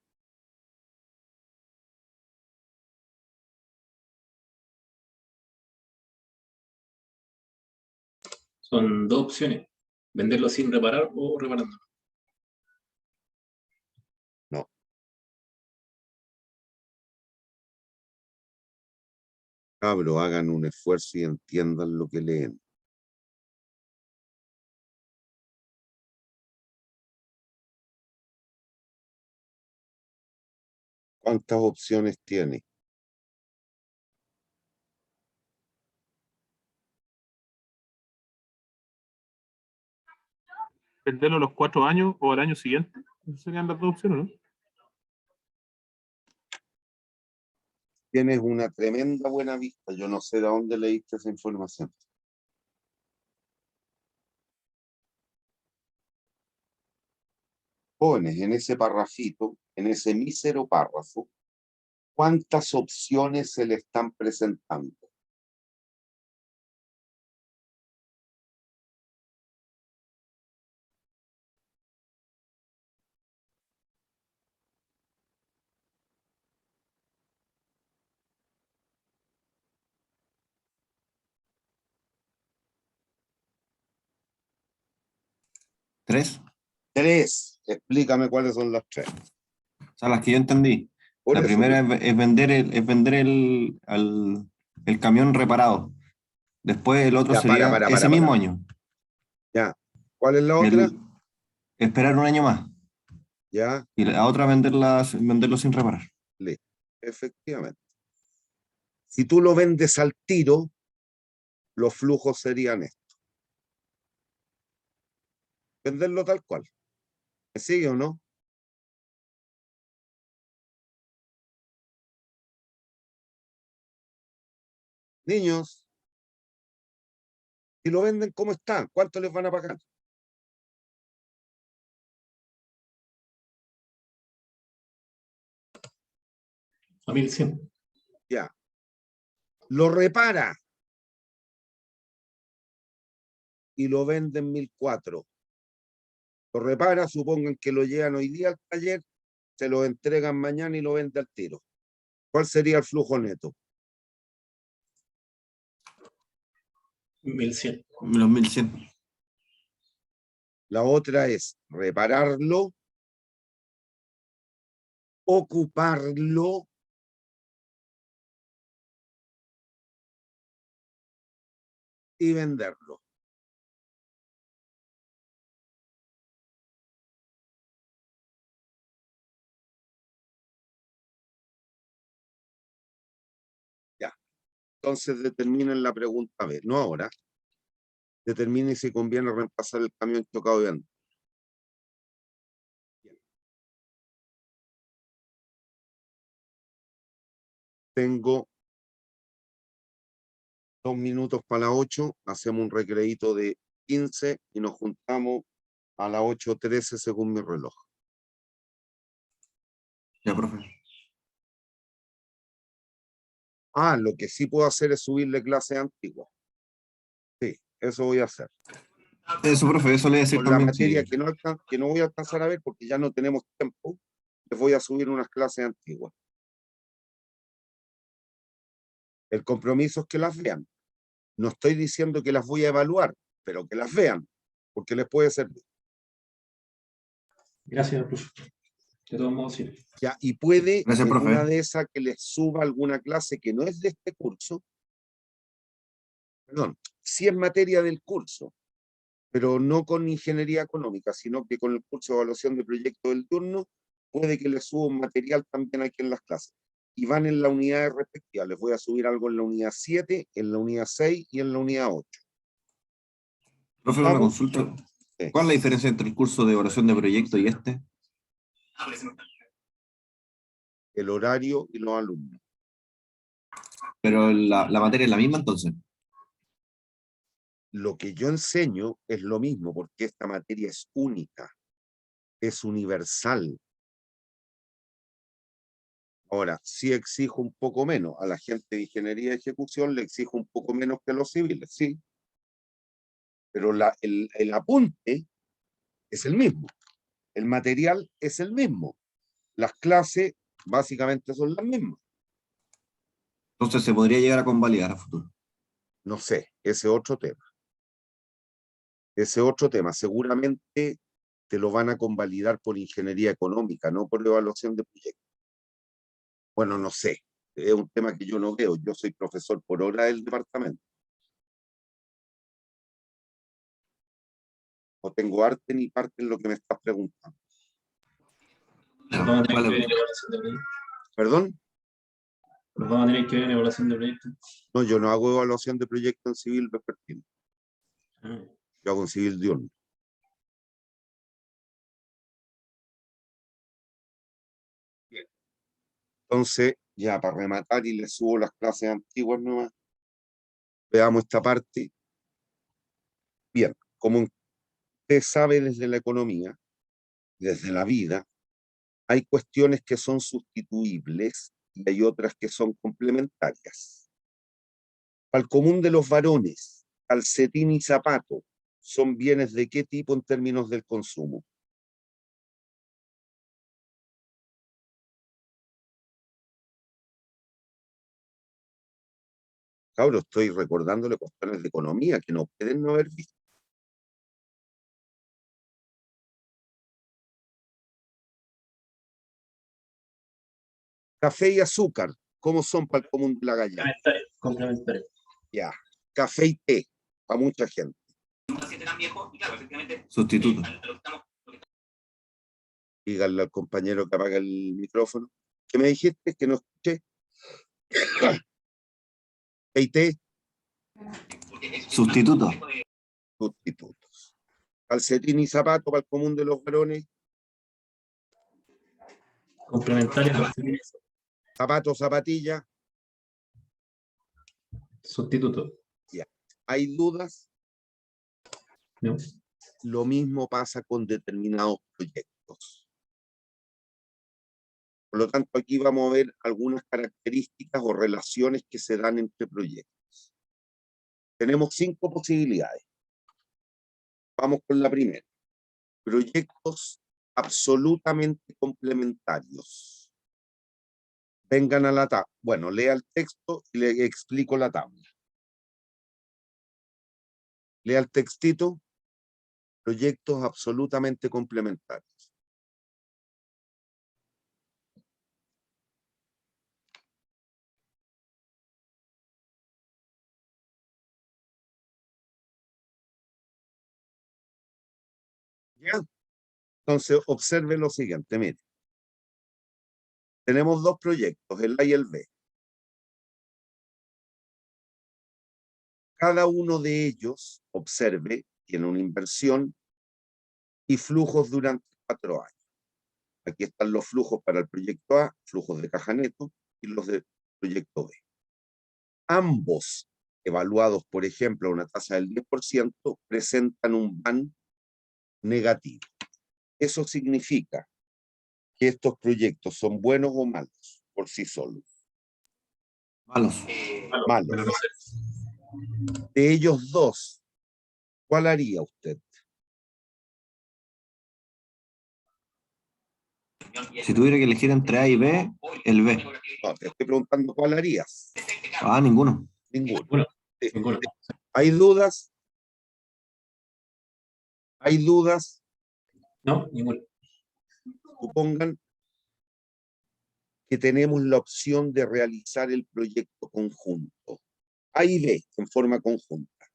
Son dos opciones. Venderlo sin reparar o reparando. No. Cabro, hagan un esfuerzo y entiendan lo que leen. ¿Cuántas opciones tiene? Venderlo a los 4 años o al año siguiente. Esas serían las dos opciones, ¿no? Tienes una tremenda buena vista. Yo no sé de dónde leíste esa información. Jóvenes, en ese parrafito, en ese mísero párrafo, ¿cuántas opciones se le están presentando? ¿Tres? Tres. Explícame cuáles son las tres. O sea, las que yo entendí. Por La eso, primera es vender el camión reparado. Después el otro ya, sería ese mismo año. Ya. ¿Cuál es la otra? El, esperar un año más. Ya, Y la otra venderlo sin reparar. listo. Efectivamente. Si tú lo vendes al tiro, los flujos serían estos. Venderlo tal cual. ¿Me sigue o no? Niños, Si lo venden como está, ¿cuánto les van a pagar? A 1100. Ya. Lo repara y lo venden 1400. Lo repara, supongan que lo llevan hoy día al taller, se lo entregan mañana y lo vende al tiro. ¿Cuál sería el flujo neto? 1100. Los 1100. La otra es repararlo, ocuparlo y venderlo. Ya. Entonces determinen la pregunta B, no ahora. Determinen si conviene reemplazar el camión chocado de antes. Tengo 2 minutos para las 8, hacemos un recreíto de 15 y nos juntamos a las 8:13 según mi reloj. Ya, profe. Ah, lo que sí puedo hacer es subirle clases antiguas. Sí, eso voy a hacer. Eso, profe, eso le voy a decir Con la también. materia Sí. que no voy a alcanzar a ver porque ya no tenemos tiempo, les voy a subir unas clases antiguas. El compromiso es que las vean. No estoy diciendo que las voy a evaluar, pero que las vean, porque les puede servir. Gracias, profe. De todos modos, sí. Ya, y puede Gracias, en profe. una de esas que les suba alguna clase que no es de este curso, perdón, sí es materia del curso, pero no con ingeniería económica, sino que con el curso de evaluación de proyectos del turno, puede que les suba un material también aquí en las clases. Y van en la unidad respectiva. Les voy a subir algo en la unidad 7, en la unidad 6 y en la unidad 8. Profe, una ¿Vamos? consulta. Sí. ¿Cuál es la diferencia entre el curso de evaluación de proyecto y este? El horario y los alumnos. Pero la materia es la misma entonces. Lo que yo enseño es lo mismo, porque esta materia es única, es universal. Ahora, sí exijo un poco menos. A la gente de ingeniería de ejecución le exijo un poco menos que a los civiles, sí. Pero el apunte es el mismo. El material es el mismo. Las clases básicamente son las mismas. Entonces se podría llegar a convalidar a futuro. No sé, ese otro tema. Ese otro tema. Seguramente te lo van a convalidar por ingeniería económica, no por evaluación de proyectos. Bueno, no sé. Es un tema que yo no veo. Yo soy profesor por hora del departamento. No tengo arte ni parte en lo que me estás preguntando. Nos vamos a tener Vale, que ver en profe. evaluación de proyecto. ¿Perdón? Nos vamos a tener que ver en evaluación de proyecto. No, yo no hago evaluación de proyecto en civil vespertino. Ah, Yo hago en civil diurno. Bien. Entonces, ya para rematar y les subo las clases antiguas nomás, veamos esta parte. Bien, como usted sabe desde la economía, desde la vida, hay cuestiones que son sustituibles y hay otras que son complementarias. Para el común de los varones, calcetín y zapato son bienes de qué tipo en términos del consumo. Claro, estoy recordándole cuestiones de economía que no pueden no haber visto. Café y azúcar, ¿cómo son para el común de la gallina? complementario, complementario. Ya, café y té, para mucha gente. Sustituto. Díganle al compañero que apague el micrófono. ¿Qué me dijiste? Que no escuché. Café y té, Sustituto. sustitutos. Calcetín y zapato para el común de los varones. Complementario, Zapato, zapatilla. sustituto. Ya. ¿Hay dudas? No. Lo mismo pasa con determinados proyectos. Por lo tanto, aquí vamos a ver algunas características o relaciones que se dan entre proyectos. Tenemos 5 posibilidades. Vamos con la primera. Proyectos absolutamente complementarios. Vengan a la tabla. Bueno, lea el texto y le explico la tabla. Lea el textito. Proyectos absolutamente complementarios. ¿Ya? Entonces, observe lo siguiente, mire. Tenemos 2 proyectos, el A y el B. Cada uno de ellos, observe, tiene una inversión y flujos durante 4 años. Aquí están los flujos para el proyecto A, flujos de caja neto, y los del proyecto B. Ambos, evaluados, por ejemplo, a una tasa del 10%, presentan un VAN negativo. Eso significa que estos proyectos son buenos o malos por sí solos. Malos. Malos. Menor a cero. De ellos 2, ¿cuál haría usted? Si tuviera que elegir entre A y B, el B. No, te estoy preguntando cuál harías. Ah, ninguno. Ninguno. Bueno, Sí. ninguno. ¿Hay dudas? ¿Hay dudas? No, ninguno. Supongan que tenemos la opción de realizar el proyecto conjunto. A y B en forma conjunta.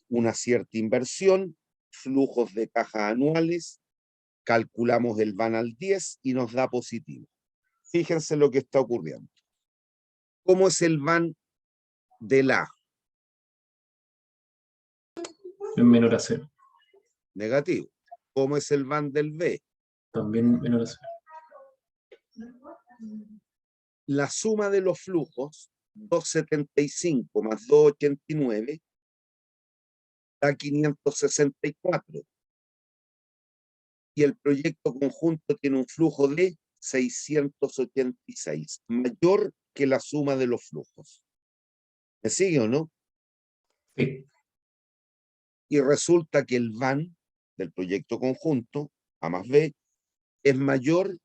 Una cierta inversión, flujos de caja anuales, calculamos el VAN al 10 y nos da positivo. Fíjense lo que está ocurriendo. ¿Cómo es el VAN del A? Es menor a cero. Negativo. ¿Cómo es el VAN del B? También menor a cero. La suma de los flujos, 275 más 289, da 564. Y el proyecto conjunto tiene un flujo de 686, mayor que la suma de los flujos. ¿Me sigue o no? Sí. Y resulta que el VAN del proyecto conjunto, A más B, es mayor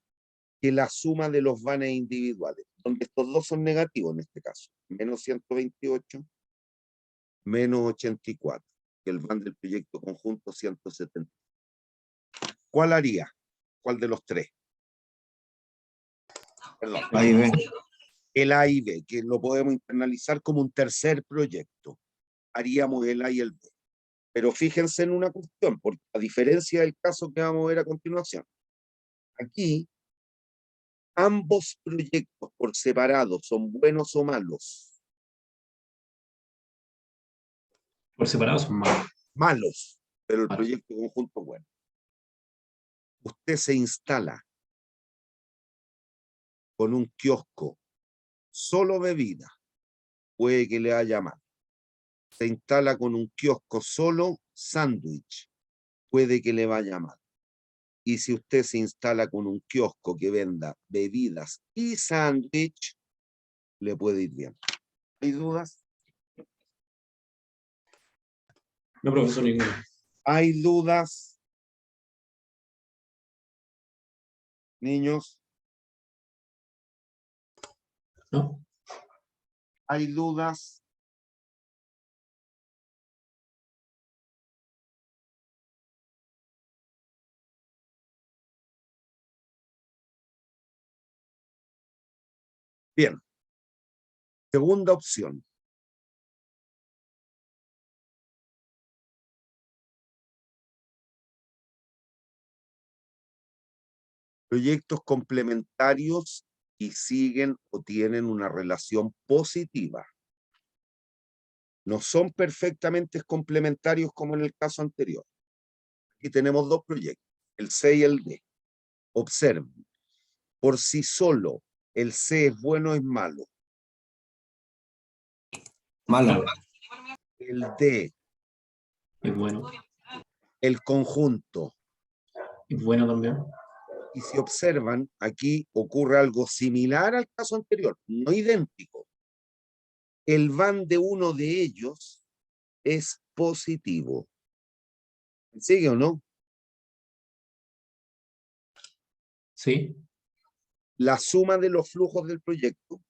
que la suma de los vanes individuales, donde estos dos son negativos en este caso, menos 128, menos 84, que el van del proyecto conjunto 170. ¿Cuál haría? ¿Cuál de los 3? Perdón. A y B. El A y B, que lo podemos internalizar como un tercer proyecto. Haríamos el A y el B. Pero fíjense en una cuestión, porque a diferencia del caso que vamos a ver a continuación, aquí ambos proyectos por separado son buenos o malos. Por separado son malos. Malos, pero el Malos. proyecto conjunto es bueno. Usted se instala con un kiosco, solo bebida, puede que le haya mal. Se instala con un kiosco solo sándwich, puede que le vaya mal. Y si usted se instala con un kiosco que venda bebidas y sándwich, le puede ir bien. ¿Hay dudas? No, profesor, ninguno. ¿Hay dudas? Niños, ¿No? ¿hay dudas? Bien. Segunda opción. Proyectos complementarios y siguen o tienen una relación positiva. No son perfectamente complementarios como en el caso anterior. Aquí tenemos 2 proyectos, el C y el D. Observen, por sí solo, el C es bueno o es malo. Malo. El D Es bueno. El conjunto. Es bueno también. Y si observan, aquí ocurre algo similar al caso anterior, no idéntico. El van de uno de ellos es positivo. ¿Sigue o no? Sí. La suma de los flujos del proyecto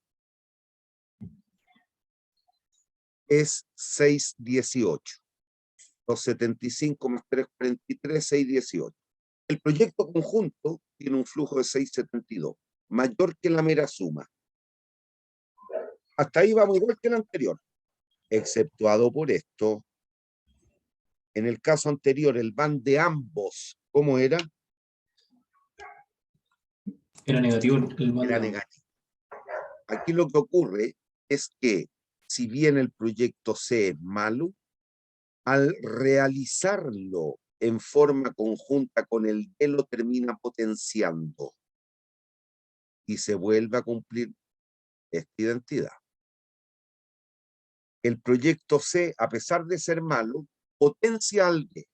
es 618. 275 más 343, 618. El proyecto conjunto tiene un flujo de 672, mayor que la mera suma. Hasta ahí vamos igual que el anterior, exceptuado por esto. En el caso anterior, el van de ambos, ¿cómo era? Era negativo el van Era de- negativo. Aquí lo que ocurre es que, si bien el proyecto C es malo, al realizarlo en forma conjunta con el D lo termina potenciando y se vuelve a cumplir esta identidad. El proyecto C, a pesar de ser malo, potencia al D.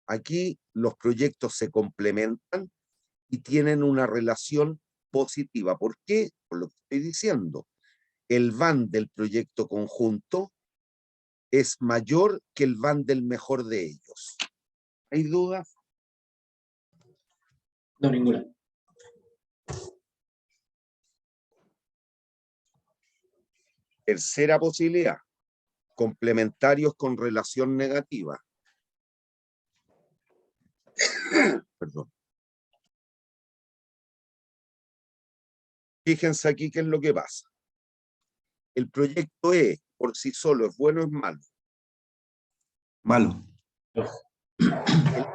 Aquí los proyectos se complementan y tienen una relación positiva. ¿Por qué? Por lo que estoy diciendo. El van del proyecto conjunto es mayor que el van del mejor de ellos. ¿Hay dudas? No, ninguna. Tercera posibilidad. Complementarios con relación negativa. Perdón. Fíjense aquí qué es lo que pasa. El proyecto E por sí solo es bueno o es malo. Malo. El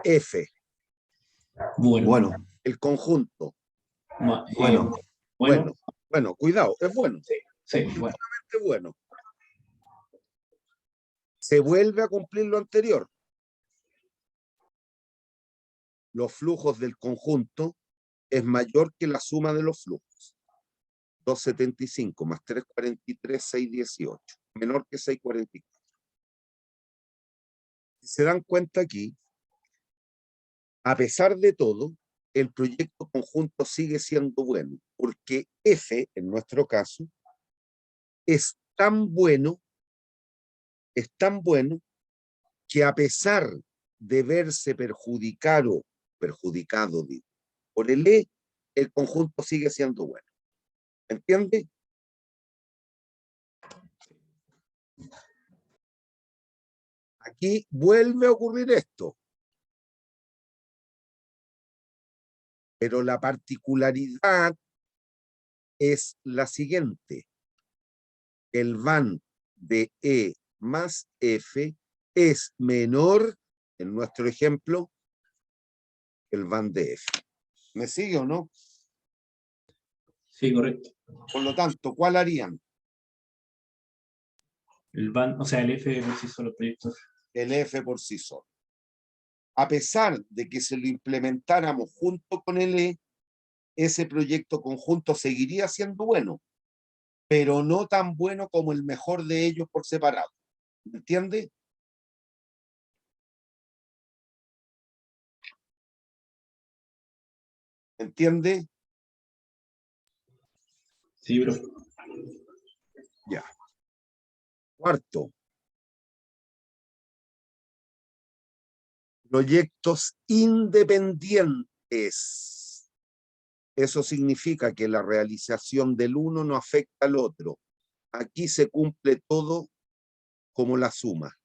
F, Bueno. Bueno. el conjunto, Bueno. Bueno. bueno, cuidado, es bueno. Sí, bueno. Es bueno. Se vuelve a cumplir lo anterior. Los flujos del conjunto es mayor que la suma de los flujos. 275 más 343, 618. Menor que 644. Si se dan cuenta aquí, a pesar de todo, el proyecto conjunto sigue siendo bueno, porque F, en nuestro caso, es tan bueno que, a pesar de verse perjudicado digo, por el E, el conjunto sigue siendo bueno. ¿Entiende? Aquí vuelve a ocurrir esto. Pero la particularidad es la siguiente. El van de E más F es menor, en nuestro ejemplo, que el van de F. ¿Me sigue o no? Sí, correcto. Por lo tanto, ¿cuál harían? El van, o sea, el F por sí solo, el proyecto F. El F por sí solo. A pesar de que se lo implementáramos junto con el E, ese proyecto conjunto seguiría siendo bueno, pero no tan bueno como el mejor de ellos por separado. ¿Me entiende? ¿Entiende? Sí, bro. Ya. Cuarto. Proyectos independientes. Eso significa que la realización del uno no afecta al otro. Aquí se cumple todo como la suma.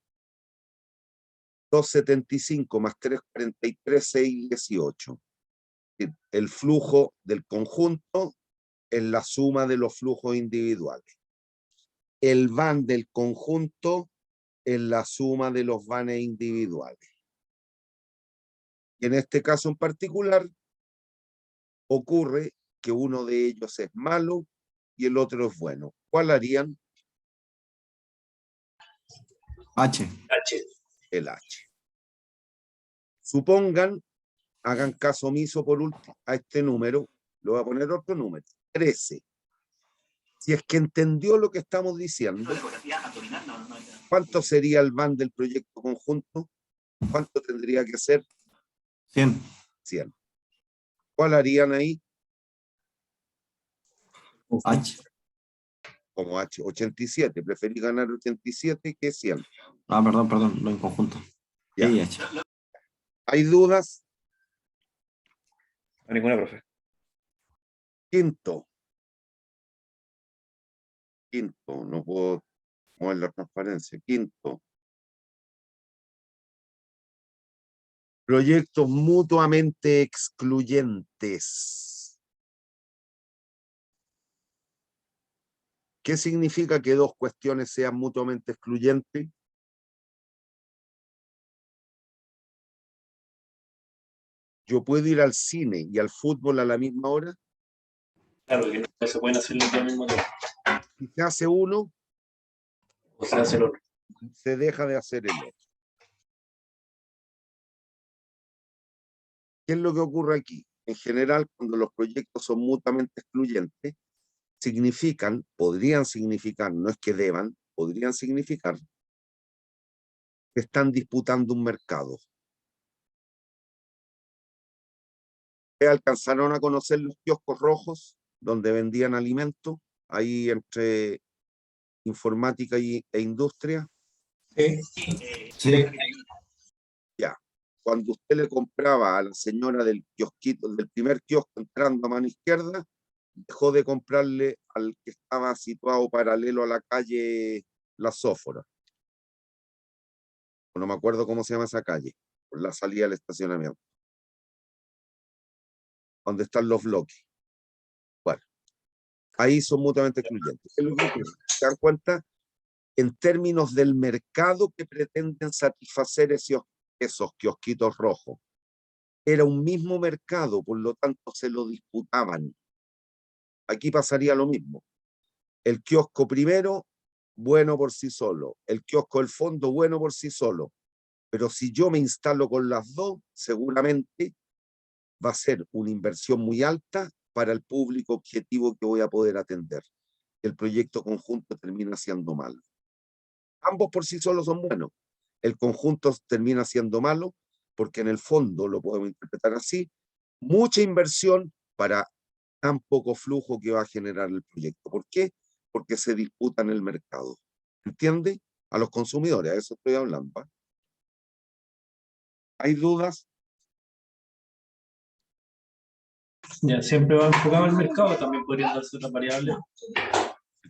275 más 343, 618. El flujo del conjunto es la suma de los flujos individuales. El van del conjunto es la suma de los vanes individuales. Y en este caso en particular, ocurre que uno de ellos es malo y el otro es bueno. ¿Cuál harían? H. H. El H. Supongan, hagan caso omiso por último a este número, le voy a poner otro número, 13. Si es que entendió lo que estamos diciendo, ¿Cuánto sería el van del proyecto conjunto? ¿Cuánto tendría que ser? 100. 100. ¿Cuál harían ahí? H. Como H, 87. Preferí ganar 87 que 100. Ah, perdón, lo en conjunto. Ya. Y H. ¿Hay dudas? No, ninguna, profe. Quinto, no puedo mover la transparencia. Quinto, proyectos mutuamente excluyentes. ¿Qué significa que dos cuestiones sean mutuamente excluyentes? Yo puedo ir al cine y al fútbol a la misma hora. Claro, que no se pueden hacer los dos al mismo tiempo. Si se hace uno, O se hace el otro. se deja de hacer el otro. ¿Qué es lo que ocurre aquí? En general, cuando los proyectos son mutuamente excluyentes, podrían significar, no es que deban, podrían significar que están disputando un mercado. ¿Ustedes alcanzaron a conocer los kioscos rojos donde vendían alimentos ahí entre informática e industria? Sí. Sí. Ya. Cuando usted le compraba a la señora del kiosquito, del primer kiosco entrando a mano izquierda, dejó de comprarle al que estaba situado paralelo a la calle La Sófora. No me acuerdo cómo se llama esa calle, por la salida del estacionamiento, donde están los bloques. Bueno, ahí son mutuamente excluyentes. ¿Qué es lo que ocurre? ¿Se dan cuenta? En términos del mercado que pretenden satisfacer esos kiosquitos rojos, era un mismo mercado, por lo tanto se lo disputaban. Aquí pasaría lo mismo. El kiosco primero, bueno por sí solo. El kiosco del fondo, bueno por sí solo. Pero si yo me instalo con las dos, seguramente va a ser una inversión muy alta para el público objetivo que voy a poder atender. El proyecto conjunto termina siendo malo. Ambos por sí solos son buenos. El conjunto termina siendo malo porque en el fondo, lo podemos interpretar así, mucha inversión para tan poco flujo que va a generar el proyecto. ¿Por qué? Porque se disputa en el mercado. ¿Entiende? A los consumidores, a eso estoy hablando. ¿Hay dudas? Ya, siempre va enfocado al mercado, también podrían darse otras variables.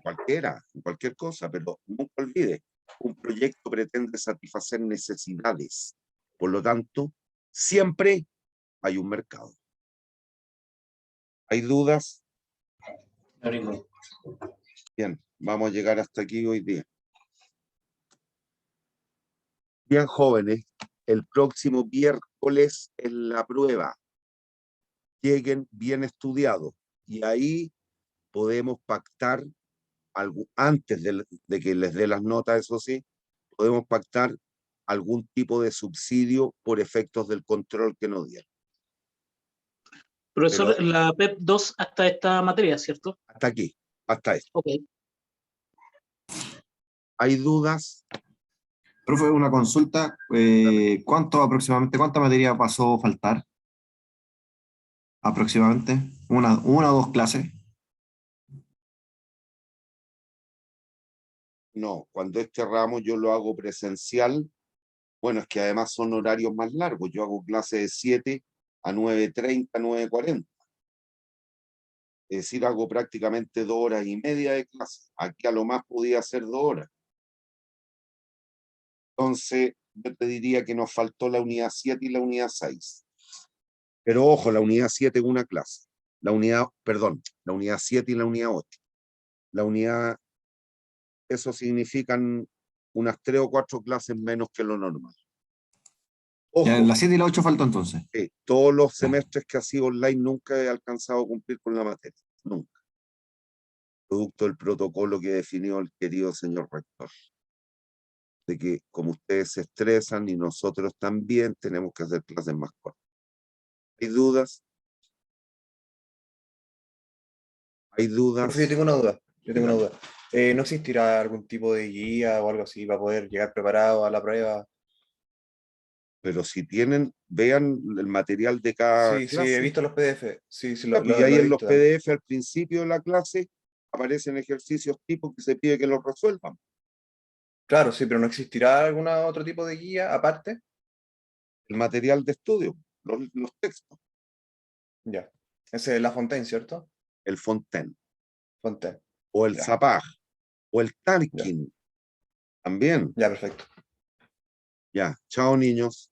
En cualquier cosa, pero nunca olvide, un proyecto pretende satisfacer necesidades. Por lo tanto, siempre hay un mercado. ¿Hay dudas? No, ninguno. Bien, vamos a llegar hasta aquí hoy día. Bien, jóvenes, el próximo miércoles es la prueba. Lleguen bien estudiados y ahí podemos pactar, antes de que les dé las notas, eso sí, podemos pactar algún tipo de subsidio por efectos del control que nos dieron. Profesor, Pero la PEP 2 hasta esta materia, ¿cierto? hasta aquí, hasta esto. Ok. ¿Hay dudas? Profe, una consulta. ¿Cuánta materia pasó a faltar? Aproximadamente. ¿Una o dos clases? No, cuando este ramo yo lo hago presencial, bueno, es que además son horarios más largos. Yo hago clases de 7 a 9:30, 9:40. Es decir, hago prácticamente 2 horas y media de clase. Aquí a lo más podía hacer 2 horas. Entonces, yo te diría que nos faltó la unidad 7 y la unidad 6. Pero ojo, la unidad 7 es una clase. La unidad 7 y la unidad 8. La unidad, eso significan unas 3 o 4 clases menos que lo normal. Ya, Ojo, la 7 y la 8 faltó entonces. todos los Ya. semestres que ha sido online nunca he alcanzado a cumplir con la materia. Nunca. Producto del protocolo que definió el querido señor rector. De que como ustedes se estresan y nosotros también, tenemos que hacer clases más cortas. ¿Hay dudas? ¿Hay dudas? Profe, yo tengo una duda. ¿No existirá algún tipo de guía o algo así para poder llegar preparado a la prueba? Pero si tienen, vean el material de cada Sí, sí, he clase. visto los PDF. Sí, sí, Ya, pues, y ahí lo he en los visto también. PDF al principio de la clase aparecen ejercicios tipos que se pide que los resuelvan. Claro, sí, pero ¿no existirá algún otro tipo de guía aparte? El material de estudio, los textos, Ya. Ese es La Fontaine, ¿cierto? el Fontaine, Fontaine. o el Ya, Zapag, o el ya. Tarkin, también. Ya, perfecto. Ya, chao niños.